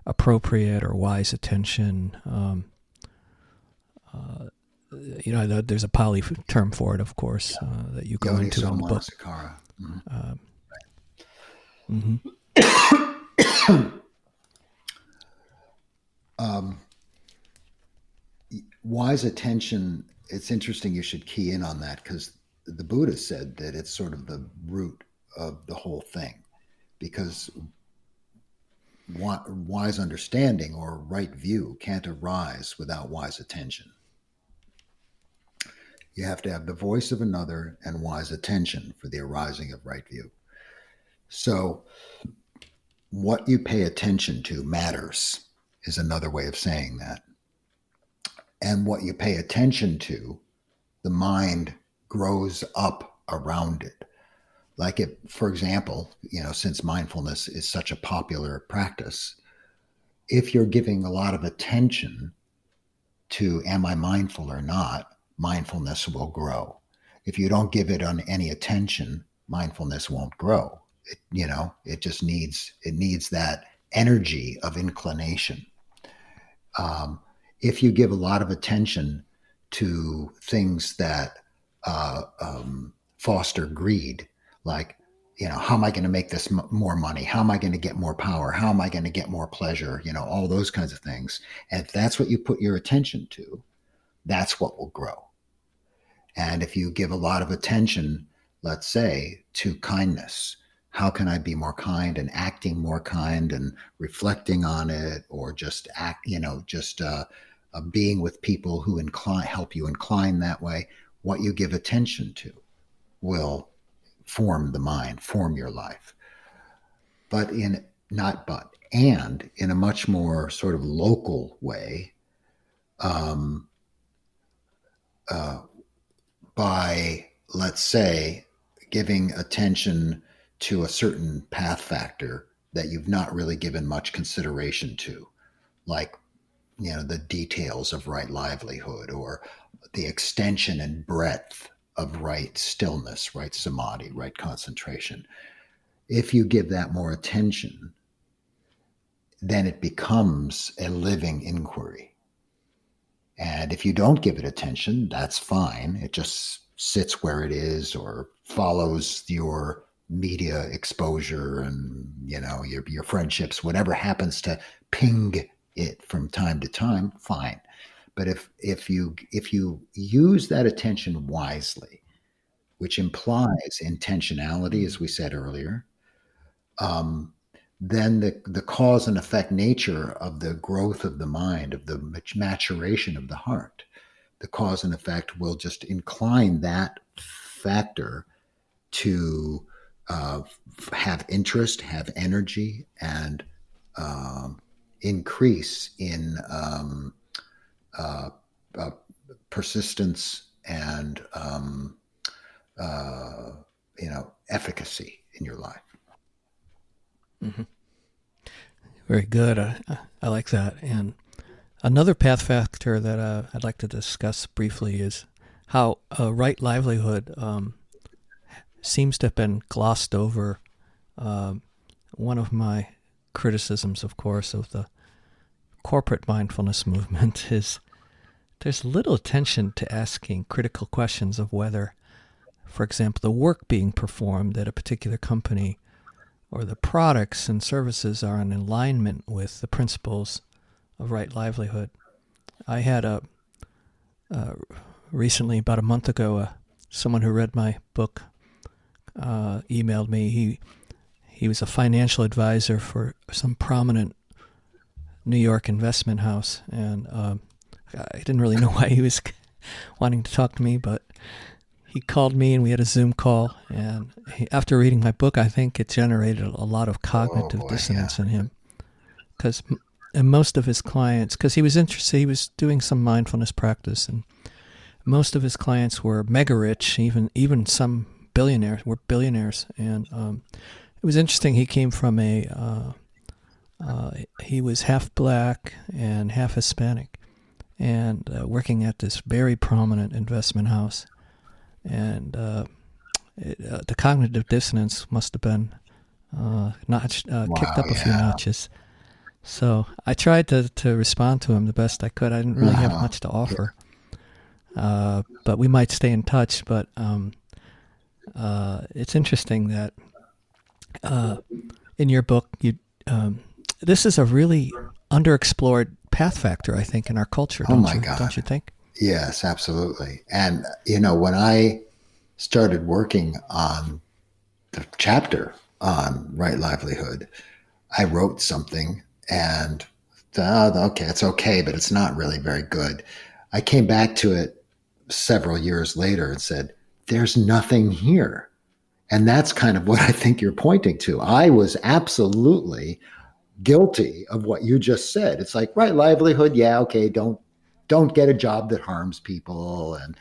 appropriate or wise attention. there's a Pali term for it, of course, that you go into in the book. Mm-hmm. Wise attention, it's interesting you should key in on that, because the Buddha said that it's sort of the root of the whole thing, because wise understanding or right view can't arise without wise attention. You have to have the voice of another and wise attention for the arising of right view. So what you pay attention to matters, is another way of saying that. And what you pay attention to, the mind grows up around it. Like if, for example, since mindfulness is such a popular practice, if you're giving a lot of attention to am I mindful or not, mindfulness will grow. If you don't give it on any attention, mindfulness won't grow. It just needs that energy of inclination. If you give a lot of attention to things that foster greed, like, how am I going to make this more money? How am I going to get more power? How am I going to get more pleasure? All those kinds of things. And if that's what you put your attention to, that's what will grow. And if you give a lot of attention, let's say, to kindness, how can I be more kind, and acting more kind and reflecting on it, or just being with people who help you incline that way, what you give attention to will form the mind, form your life. And in a much more sort of local way, by, let's say, giving attention to a certain path factor that you've not really given much consideration to, like, the details of right livelihood, or the extension and breadth of right stillness, right samadhi, right concentration. If you give that more attention, then it becomes a living inquiry. And if you don't give it attention, that's fine. It just sits where it is, or follows your media exposure and, your friendships, whatever happens to ping it from time to time, fine. But if you use that attention wisely, which implies intentionality, as we said earlier, then the cause and effect nature of the growth of the mind, of the maturation of the heart, the cause and effect will just incline that factor to have interest, have energy, and increase in persistence and efficacy in your life. Mm-hmm. Very good. I like that. And another path factor that I'd like to discuss briefly is how right livelihood seems to have been glossed over. One of my criticisms, of course, of the corporate mindfulness movement is there's little attention to asking critical questions of whether, for example, the work being performed at a particular company or the products and services are in alignment with the principles of right livelihood. I had recently, about a month ago, someone who read my book emailed me. He was a financial advisor for some prominent New York investment house, and I didn't really know why he was wanting to talk to me, but he called me and we had a Zoom call, and after reading my book, I think it generated a lot of cognitive dissonance in him, because most of his clients, because he was interested, he was doing some mindfulness practice, and most of his clients were mega rich, even some were billionaires, and it was interesting. He came from he was half black and half Hispanic, and working at this very prominent investment house. And the cognitive dissonance must have been kicked up a few notches. So I tried to respond to him the best I could. I didn't really have much to offer. but we might stay in touch. But it's interesting that in your book, this is a really underexplored path factor, I think, in our culture. Oh my God. Don't you think? Yes, absolutely. And, when I started working on the chapter on right livelihood, I wrote something and okay, it's okay, but it's not really very good. I came back to it several years later and said, there's nothing here. And that's kind of what I think you're pointing to. I was absolutely guilty of what you just said. It's like, right livelihood, yeah, okay, don't get a job that harms people, and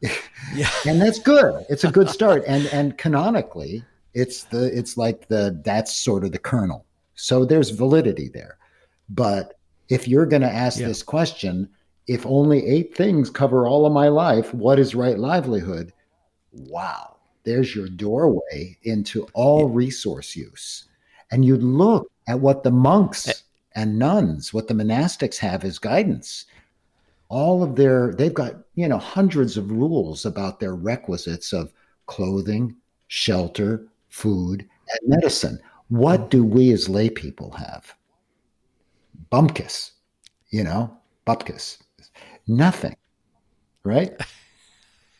Yeah. and that's good. It's a good start. And canonically, that's sort of the kernel. So there's validity there. But if you're going to ask this question, if only 8 things cover all of my life, what is right livelihood? Wow, there's your doorway into all resource use. And you look at what the monks and nuns, what the monastics have as guidance. They've got, hundreds of rules about their requisites of clothing, shelter, food, and medicine. What do we as lay people have? Bupkis, bupkis. Nothing, right?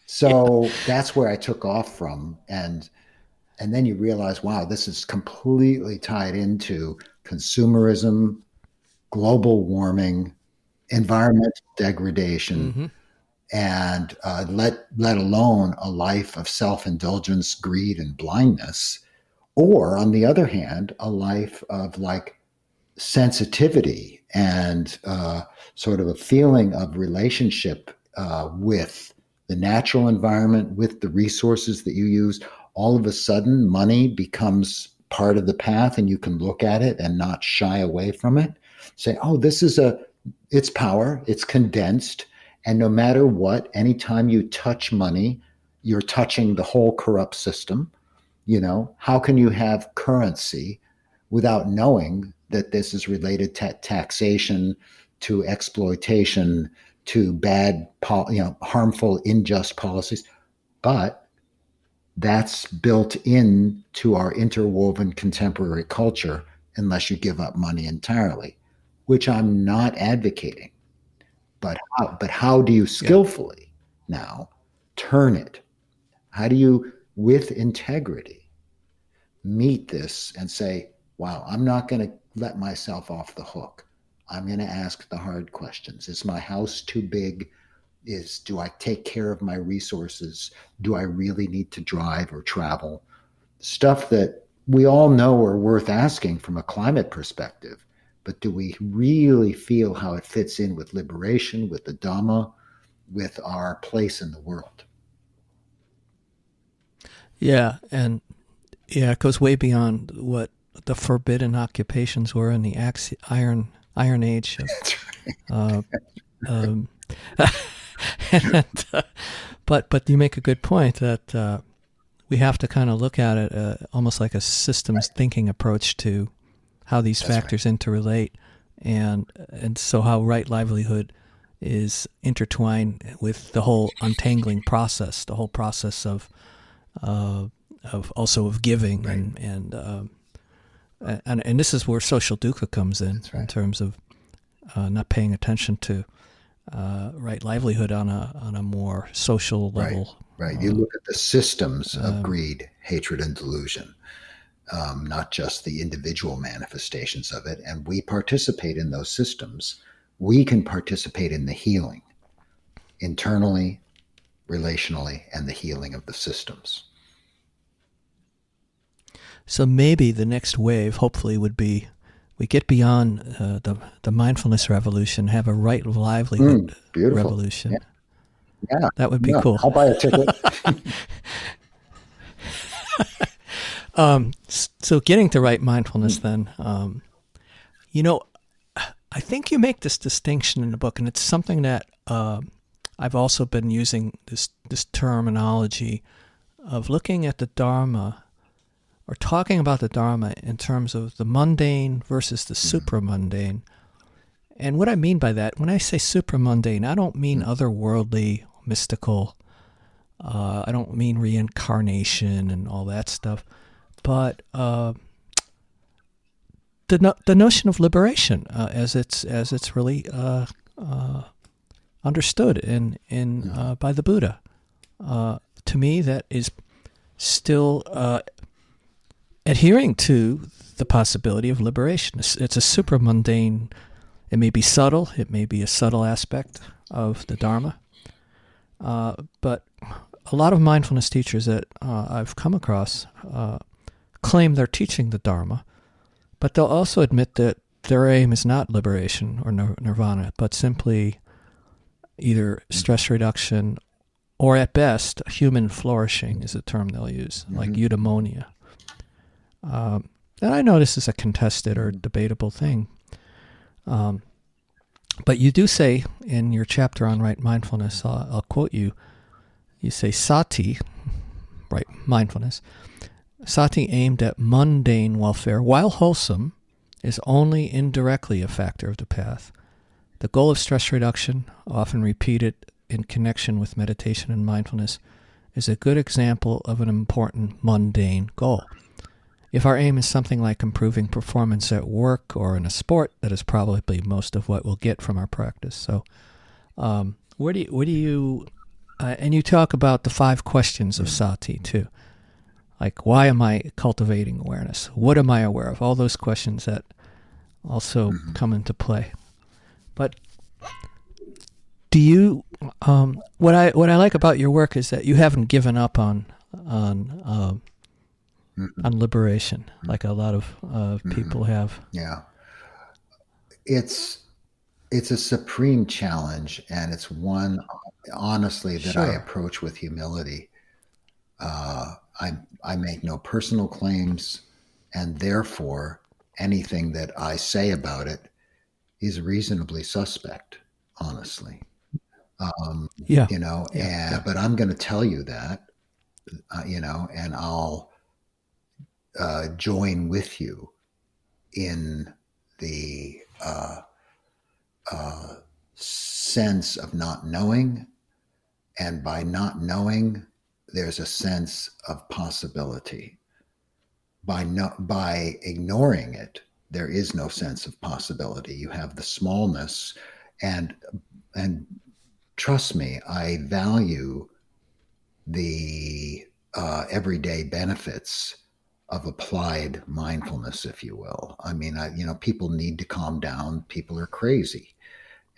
So that's where I took off from. And then you realize, wow, this is completely tied into consumerism, global warming, environmental degradation, and let alone a life of self-indulgence, greed, and blindness. Or on the other hand, a life of like sensitivity and sort of a feeling of relationship with the natural environment, with the resources that you use. All of a sudden, money becomes part of the path, and you can look at it and not shy away from it. Say, oh, it's power, it's condensed. And no matter what, anytime you touch money, you're touching the whole corrupt system. How can you have currency without knowing that this is related to taxation, to exploitation, to bad, harmful, unjust policies? But that's built into our interwoven contemporary culture unless you give up money entirely, which I'm not advocating. But how do you skillfully now turn it? How do you, with integrity, meet this and say, wow, I'm not going to let myself off the hook. I'm going to ask the hard questions. Is my house too big? Do I take care of my resources? Do I really need to drive or travel? Stuff that we all know are worth asking from a climate perspective. But do we really feel how it fits in with liberation, with the Dhamma, with our place in the world? Yeah, and it goes way beyond what the forbidden occupations were in the Iron Age. But you make a good point that we have to kind of look at it almost like a systems thinking approach to how these factors interrelate, and so how right livelihood is intertwined with the whole untangling process, the whole process of giving, right. and this is where social dukkha comes in, right. In terms of not paying attention to right livelihood on a more social level. Right. You look at the systems of greed, hatred, and delusion, not just the individual manifestations of it. And we participate in those systems. We can participate in the healing internally, relationally, and the healing of the systems. So maybe the next wave, hopefully, would be we get beyond the mindfulness revolution, have a right livelihood revolution. Yeah, that would be cool. I'll buy a ticket. So getting to right mindfulness, then, I think you make this distinction in the book, and it's something that I've also been using this terminology of looking at the Dharma, or talking about the Dharma in terms of the mundane versus the supramundane. And what I mean by that, when I say supramundane, I don't mean otherworldly, mystical. I don't mean reincarnation and all that stuff, but the notion of liberation as it's really understood by the Buddha. To me, that is still adhering to the possibility of liberation. It's a supramundane. It may be subtle. It may be a subtle aspect of the Dharma. But a lot of mindfulness teachers that I've come across claim they're teaching the Dharma, but they'll also admit that their aim is not liberation or nirvana, but simply either stress reduction or, at best, human flourishing is a term they'll use, like eudaimonia. And I know this is a contested or debatable thing. But you do say in your chapter on right mindfulness, I'll quote you, you say sati, right mindfulness, sati aimed at mundane welfare, while wholesome, is only indirectly a factor of the path. The goal of stress reduction, often repeated in connection with meditation and mindfulness, is a good example of an important mundane goal. If our aim is something like improving performance at work or in a sport, that is probably most of what we'll get from our practice. So, where do you and you talk about the 5 questions of sati too, like why am I cultivating awareness? What am I aware of? All those questions that also come into play. But do you? What I like about your work is that you haven't given up on liberation, like a lot of people have. Yeah, it's a supreme challenge, and it's one, honestly, that I approach with humility. I make no personal claims, and therefore anything that I say about it is reasonably suspect, honestly. But I'm going to tell you that, and I'll join with you in the sense of not knowing, and by not knowing, there's a sense of possibility. By ignoring it, there is no sense of possibility. You have the smallness, and trust me, I value the everyday benefits of applied mindfulness, if you will. I mean, people need to calm down. People are crazy,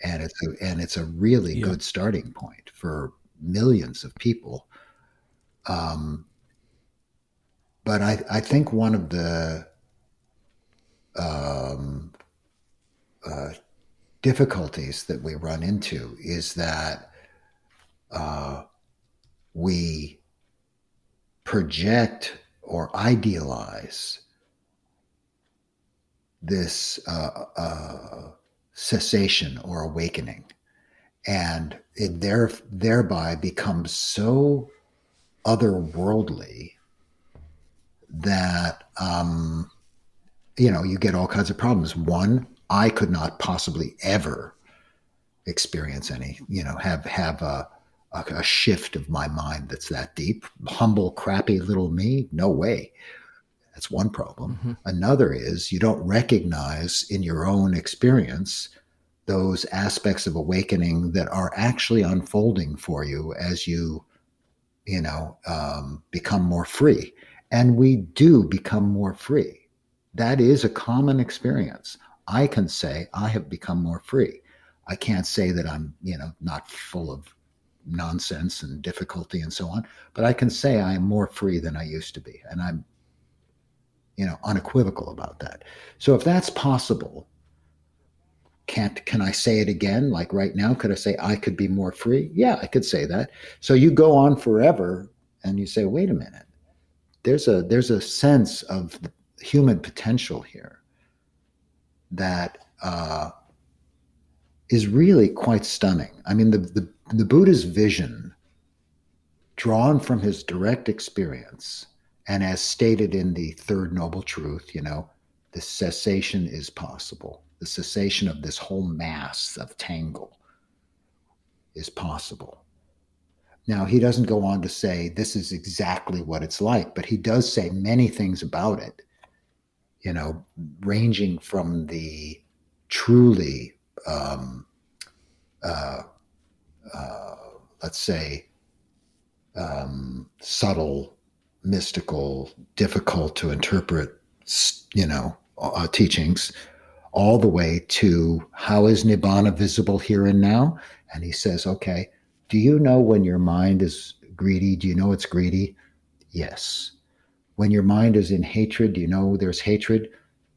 and it's a really good starting point for millions of people. But I think one of the difficulties that we run into is that we project or idealize this cessation or awakening, and it thereby becomes so otherworldly that you get all kinds of problems. One, I could not possibly ever experience any, have a shift of my mind that's that deep. Humble, crappy little me, no way. That's one problem. Another is you don't recognize in your own experience those aspects of awakening that are actually unfolding for you as you become more free. And we do become more free. That is a common experience. I can say I have become more free. I can't say that I'm, not full of nonsense and difficulty and so on, but I can say I am more free than I used to be. And I'm, unequivocal about that. So if that's possible, can I say it again? Like right now, could I say I could be more free? Yeah, I could say that. So you go on forever and you say, wait a minute, there's a sense of human potential here that is really quite stunning. I mean, the Buddha's vision, drawn from his direct experience, and as stated in the Third Noble Truth, the cessation is possible. the cessation of this whole mass of tangle is possible. Now, he doesn't go on to say this is exactly what it's like, but he does say many things about it, ranging from the truly, let's say, subtle, mystical, difficult to interpret, teachings, all the way to how is Nibbana visible here and now? And he says, okay, do you know when your mind is greedy? Do you know it's greedy? Yes. When your mind is in hatred, do you know there's hatred?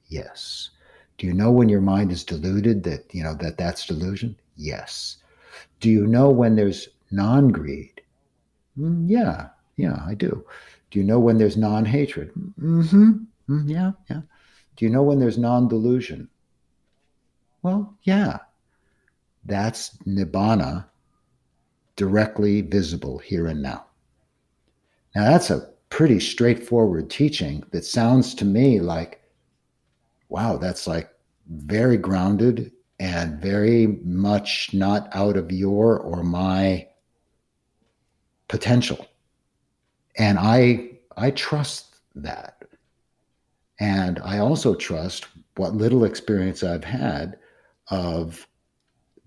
Yes. Do you know when your mind is deluded that that's delusion? Yes. Do you know when there's non-greed? Yeah, I do. Do you know when there's non-hatred? Yeah. Do you know when there's non-delusion? Well, yeah. That's Nibbana directly visible here and now. Now, that's a pretty straightforward teaching that sounds to me like, wow, that's like very grounded and very much not out of your or my potential. And I trust that. And I also trust what little experience I've had of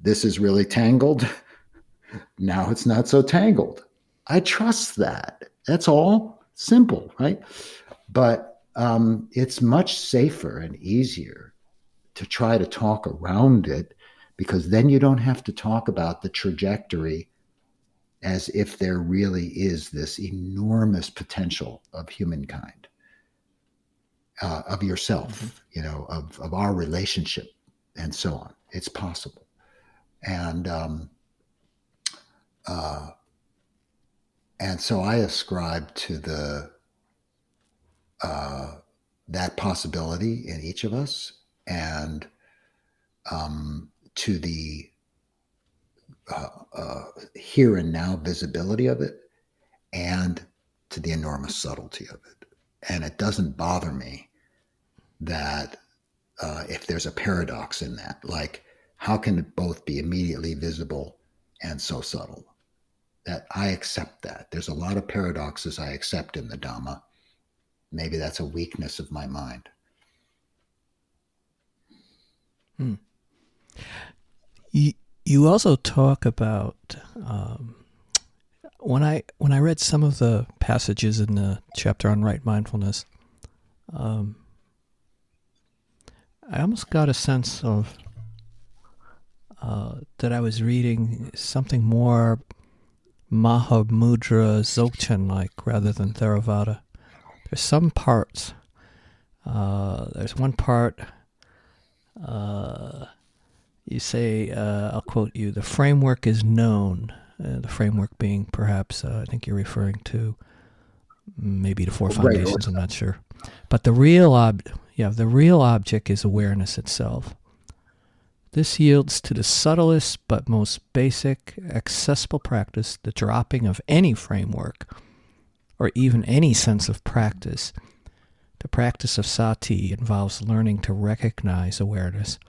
this is really tangled. Now it's not so tangled. I trust that. That's all simple, right? But it's much safer and easier to try to talk around it, because then you don't have to talk about the trajectory as if there really is this enormous potential of humankind, of yourself, of our relationship, and so on. It's possible. And so I ascribe to that possibility in each of us, and to the here and now visibility of it, and to the enormous subtlety of it. And it doesn't bother me that if there's a paradox in that, like how can it both be immediately visible and so subtle? That I accept that. There's a lot of paradoxes I accept in the Dhamma. Maybe that's a weakness of my mind. You also talk about when I read some of the passages in the chapter on right mindfulness, I almost got a sense of that I was reading something more Mahamudra Dzogchen-like rather than Theravada. There's some parts. There's one part. You say, I'll quote you, the framework is known. The framework being perhaps, I think you're referring to maybe the four foundations, I'm not sure. But the real object is awareness itself. This yields to the subtlest but most basic, accessible practice, the dropping of any framework or even any sense of practice. The practice of sati involves learning to recognize awareness,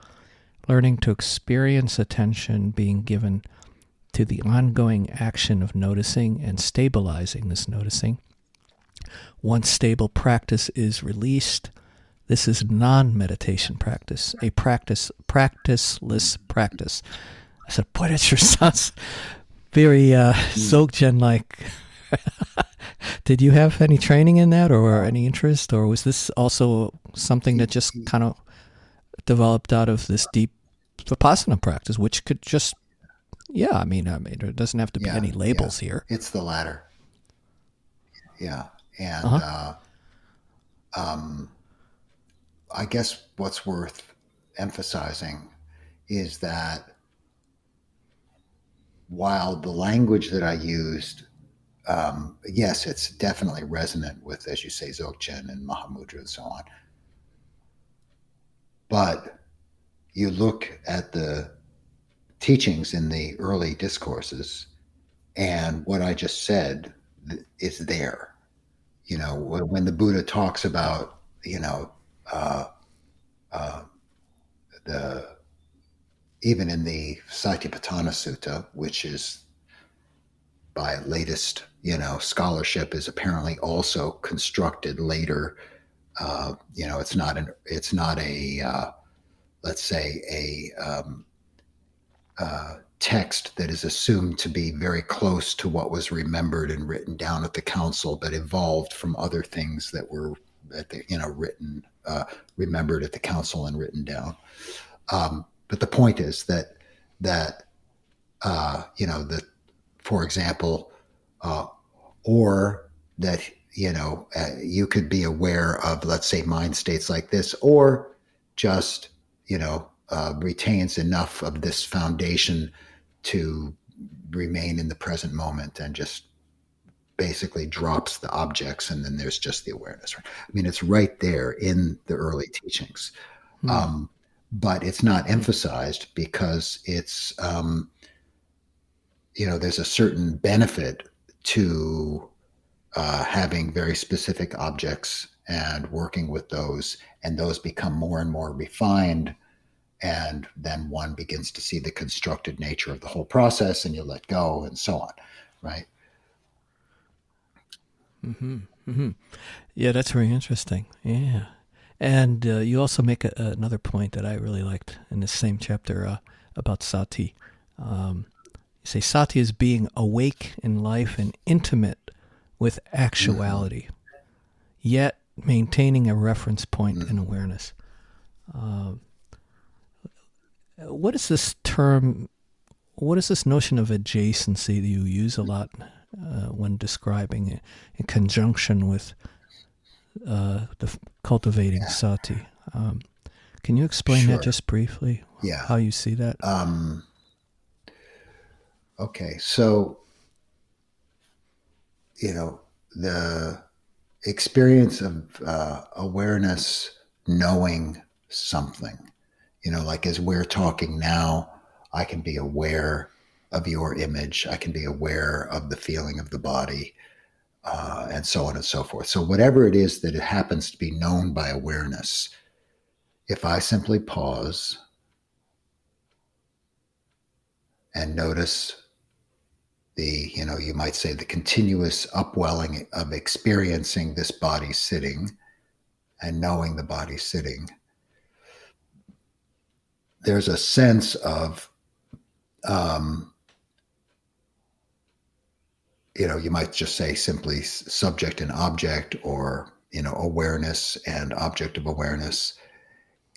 learning to experience attention being given to the ongoing action of noticing and stabilizing this noticing. Once stable practice is released, this is non-meditation practice, a practiceless practice. I said, boy, that sure sounds very Dzogchen-like. Did you have any training in that or any interest, or was this also something that just kind of developed out of this deep Vipassana practice, which could just, I mean, there doesn't have to be any labels here. It's the latter. Yeah. And I guess what's worth emphasizing is that while the language that I used, yes, it's definitely resonant with, as you say, Dzogchen and Mahamudra and so on. But you look at the teachings in the early discourses, and what I just said is there. When the Buddha talks about, the even in the Satipatthana Sutta, which is by latest scholarship is apparently also constructed later. It's not a let's say a text that is assumed to be very close to what was remembered and written down at the council, but evolved from other things that were written, remembered at the council and written down. But the point is that for example, or that you could be aware of, let's say, mind states like this, or just retains enough of this foundation to remain in the present moment and just basically drops the objects, and then there's just the awareness. Right? I mean, it's right there in the early teachings, but it's not emphasized because it's there's a certain benefit to having very specific objects and working with those, and those become more and more refined. And then one begins to see the constructed nature of the whole process, and you let go, and so on, right? Mm-hmm. Mm-hmm. Yeah, that's very interesting. Yeah. And you also make another point that I really liked in this same chapter about sati. You say sati is being awake in life and intimate with actuality, yet maintaining a reference point in awareness. What is this term? What is this notion of adjacency that you use a lot when describing it in conjunction with cultivating sati? Can you explain that just briefly? Yeah. How you see that? Okay, so the experience of awareness, knowing something. Like as we're talking now, I can be aware of your image. I can be aware of the feeling of the body, and so on and so forth. So whatever it is that it happens to be known by awareness, if I simply pause and notice the, you might say the continuous upwelling of experiencing this body sitting and knowing the body sitting, there's a sense of, you might just say simply subject and object, or, awareness and object of awareness.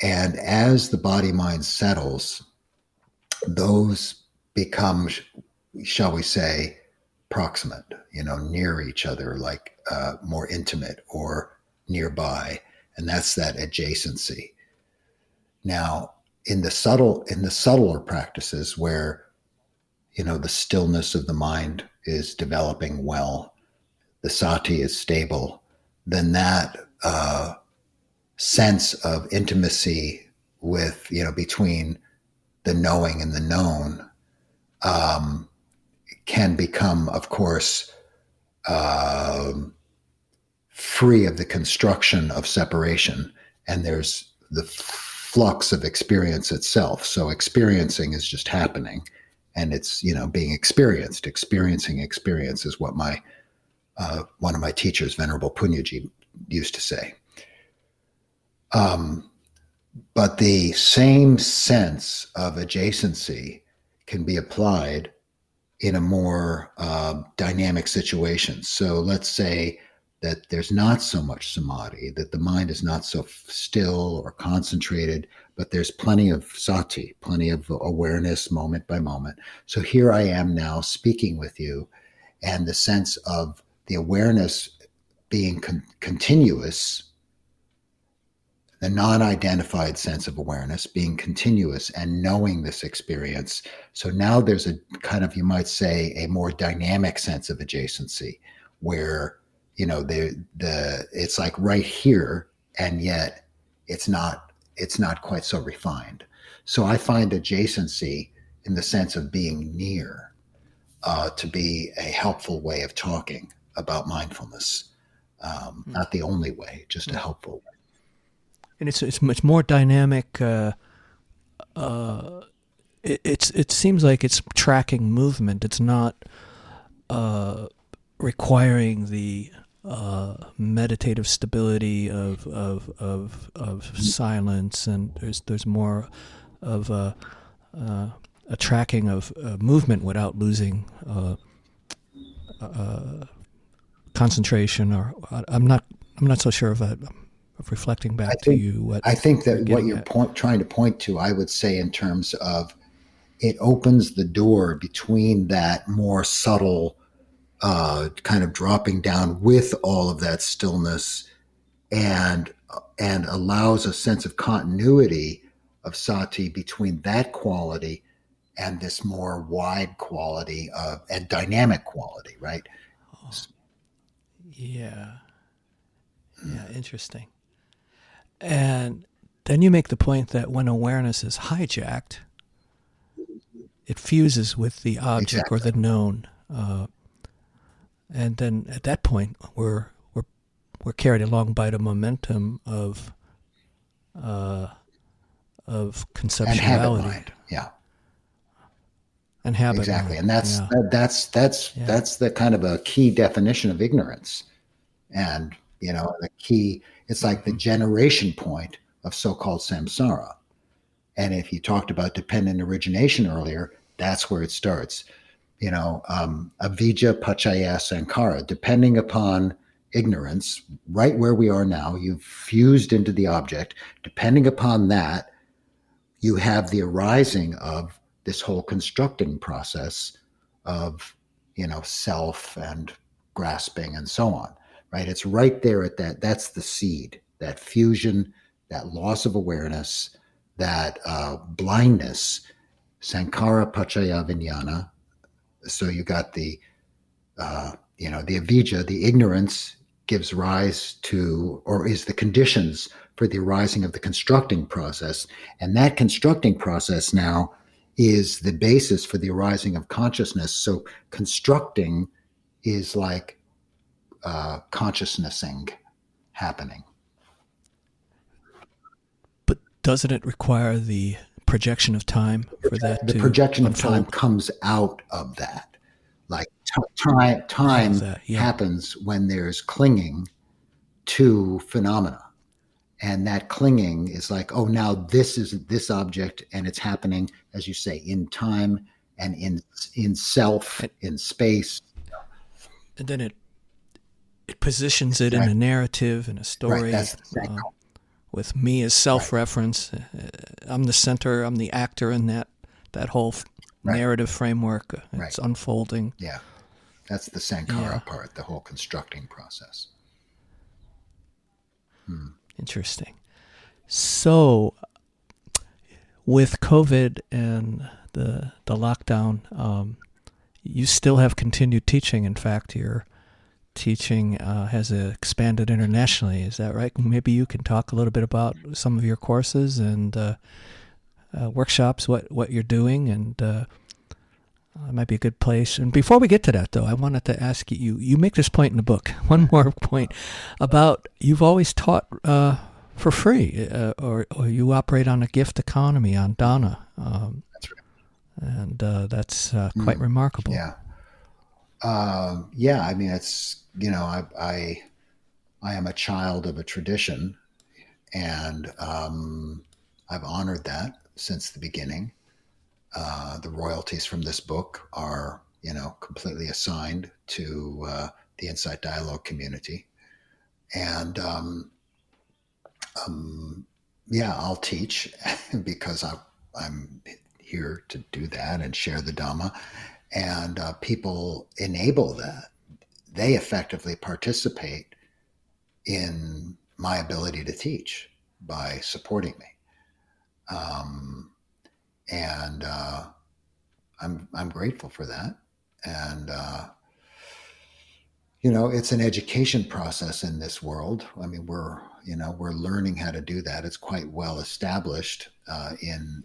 And as the body-mind settles, those become, shall we say, proximate, near each other, like more intimate or nearby. And that's that adjacency. Now, in the subtler practices where, the stillness of the mind is developing well, the sati is stable, then that sense of intimacy with, between the knowing and the known can become, of course, free of the construction of separation. And there's the flux of experience itself. So experiencing is just happening, and it's, being experienced. Experiencing experience is what one of my teachers, Venerable Punyaji, used to say. But the same sense of adjacency can be applied in a more dynamic situation. So let's say that there's not so much samadhi, that the mind is not so still or concentrated, but there's plenty of sati, plenty of awareness moment by moment. So here I am now speaking with you, and the sense of the awareness being continuous, the non-identified sense of awareness being continuous and knowing this experience. So now there's a kind of, you might say, a more dynamic sense of adjacency where, it's like right here, and yet it's not quite so refined. So I find adjacency in the sense of being near to be a helpful way of talking about mindfulness. Not the only way, just a helpful way. And it's much more dynamic it seems like it's tracking movement. It's not requiring the meditative stability of silence, and there's more of a tracking of movement without losing concentration. Or I'm not so sure of reflecting back to you. I think that what you're trying to point to, I would say, in terms of it opens the door between that more subtle kind of dropping down with all of that stillness, and allows a sense of continuity of sati between that quality and this more wide quality of and dynamic quality, right? Yeah, interesting. And then you make the point that when awareness is hijacked, it fuses with the object or the known, and then at that point we're carried along by the momentum of conceptuality and habit mind. And habit exactly mind. And that's the kind of a key definition of ignorance. And the key, it's like the generation point of so-called samsara. And if you talked about dependent origination earlier, that's where it starts. Avijja, paccaya, sankhara, depending upon ignorance, right where we are now, you've fused into the object. Depending upon that, you have the arising of this whole constructing process of, self and grasping and so on, right? It's right there at that. That's the seed, that fusion, that loss of awareness, that blindness, sankhara, paccaya, vijnana. So you got the avijja, the ignorance gives rise to, or is the conditions for the arising of the constructing process. And that constructing process now is the basis for the arising of consciousness. So constructing is like consciousnessing happening. But doesn't it require the projection of time for that the to projection unfold? of time comes out of that. Like time happens when there's clinging to phenomena. And that clinging is like, oh, now this is this object, and it's happening, as you say, in time and in self, in space. And then it positions it in a narrative, in a story, with me as self-reference. I'm the center, I'm the actor in that whole narrative framework. It's unfolding. Yeah, that's the sankhara part, the whole constructing process. Interesting. So, with COVID and the lockdown, you still have continued teaching. In fact, your teaching has expanded internationally. Is that right? Maybe you can talk a little bit about some of your courses and workshops, what you're doing, and it might be a good place. And before we get to that, though, I wanted to ask you, you make this point in the book, one more point, about you've always taught for free, or you operate on a gift economy, on dana. That's right. And that's quite remarkable. Yeah. I mean, it's, I am a child of a tradition, and I've honored that since the beginning. The royalties from this book are, completely assigned to the Insight Dialogue community. And I'll teach because I'm here to do that and share the Dhamma. And people enable that. They effectively participate in my ability to teach by supporting me. And I'm grateful for that. And, it's an education process in this world. I mean, we're learning how to do that. It's quite well established in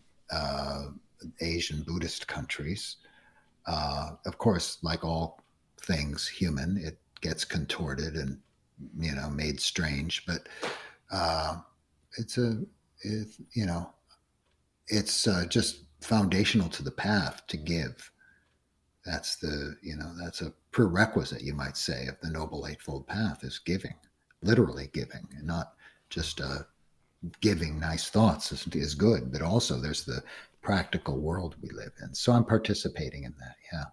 Asian Buddhist countries. Of course, like all things human, it gets contorted and, made strange, but it's just foundational to the path to give. That's that's a prerequisite, you might say, of the Noble Eightfold Path is giving, literally giving, and not just giving nice thoughts is good, but also there's the practical world we live in. So I'm participating in that. Yeah.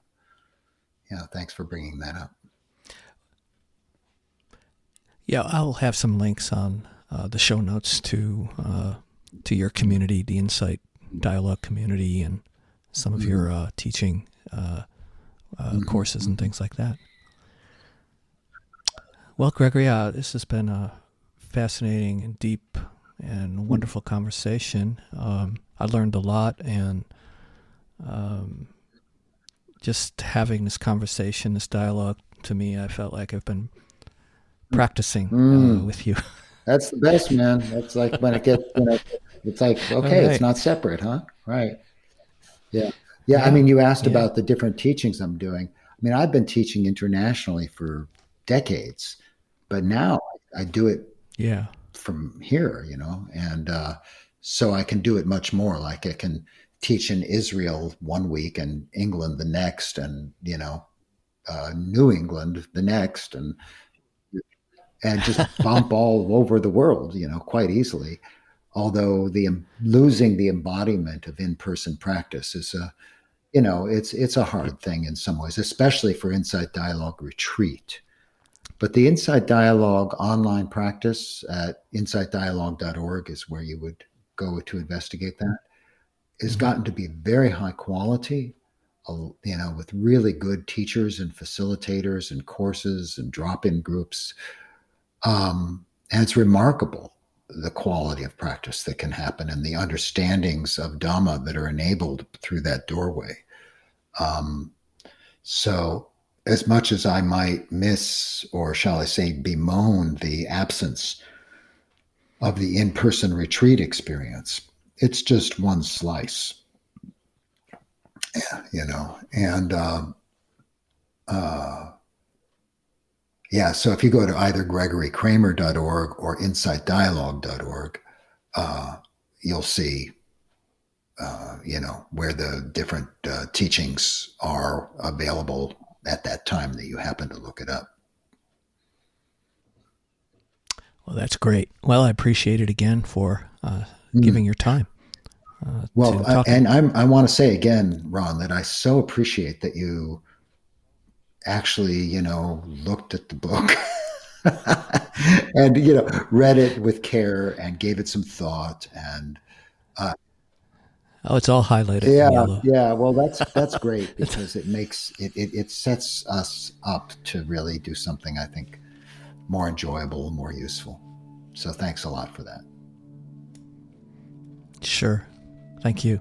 Yeah. Thanks for bringing that up. Yeah, I'll have some links on the show notes to your community, the Insight Dialogue community, and some of your teaching courses and things like that. Well, Gregory, this has been a fascinating and deep and wonderful conversation. I learned a lot, and just having this conversation, this dialogue, to me, I felt like I've been practicing with you. That's the best, man. That's like when it gets, it's like, okay, Right. It's not separate, huh? Right. Yeah. Yeah. I mean, you asked about the different teachings I'm doing. I mean, I've been teaching internationally for decades, but now I do it from here, and so I can do it much more. Like I can teach in Israel one week and England the next, and, New England the next, and just bump all over the world, quite easily. Although losing the embodiment of in-person practice is it's a hard thing in some ways, especially for Insight Dialogue Retreat. But the Insight Dialogue online practice at insightdialogue.org is where you would go to investigate that. Has gotten to be very high quality, with really good teachers and facilitators and courses and drop-in groups. And it's remarkable, the quality of practice that can happen and the understandings of Dhamma that are enabled through that doorway. So as much as I might miss, or shall I say bemoan, the absence of the in-person retreat experience, it's just one slice, and so if you go to either gregorykramer.org or insightdialogue.org, you'll see, where the different teachings are available at that time that you happen to look it up. Well, that's great. Well, I appreciate it again for giving your time. I want to say again, Ron, that I so appreciate that you actually, looked at the book and, read it with care and gave it some thought. And it's all highlighted in yellow. Yeah. Well, that's great, because it sets us up to really do something, I think, more enjoyable, more useful. So thanks a lot for that. Sure. Thank you.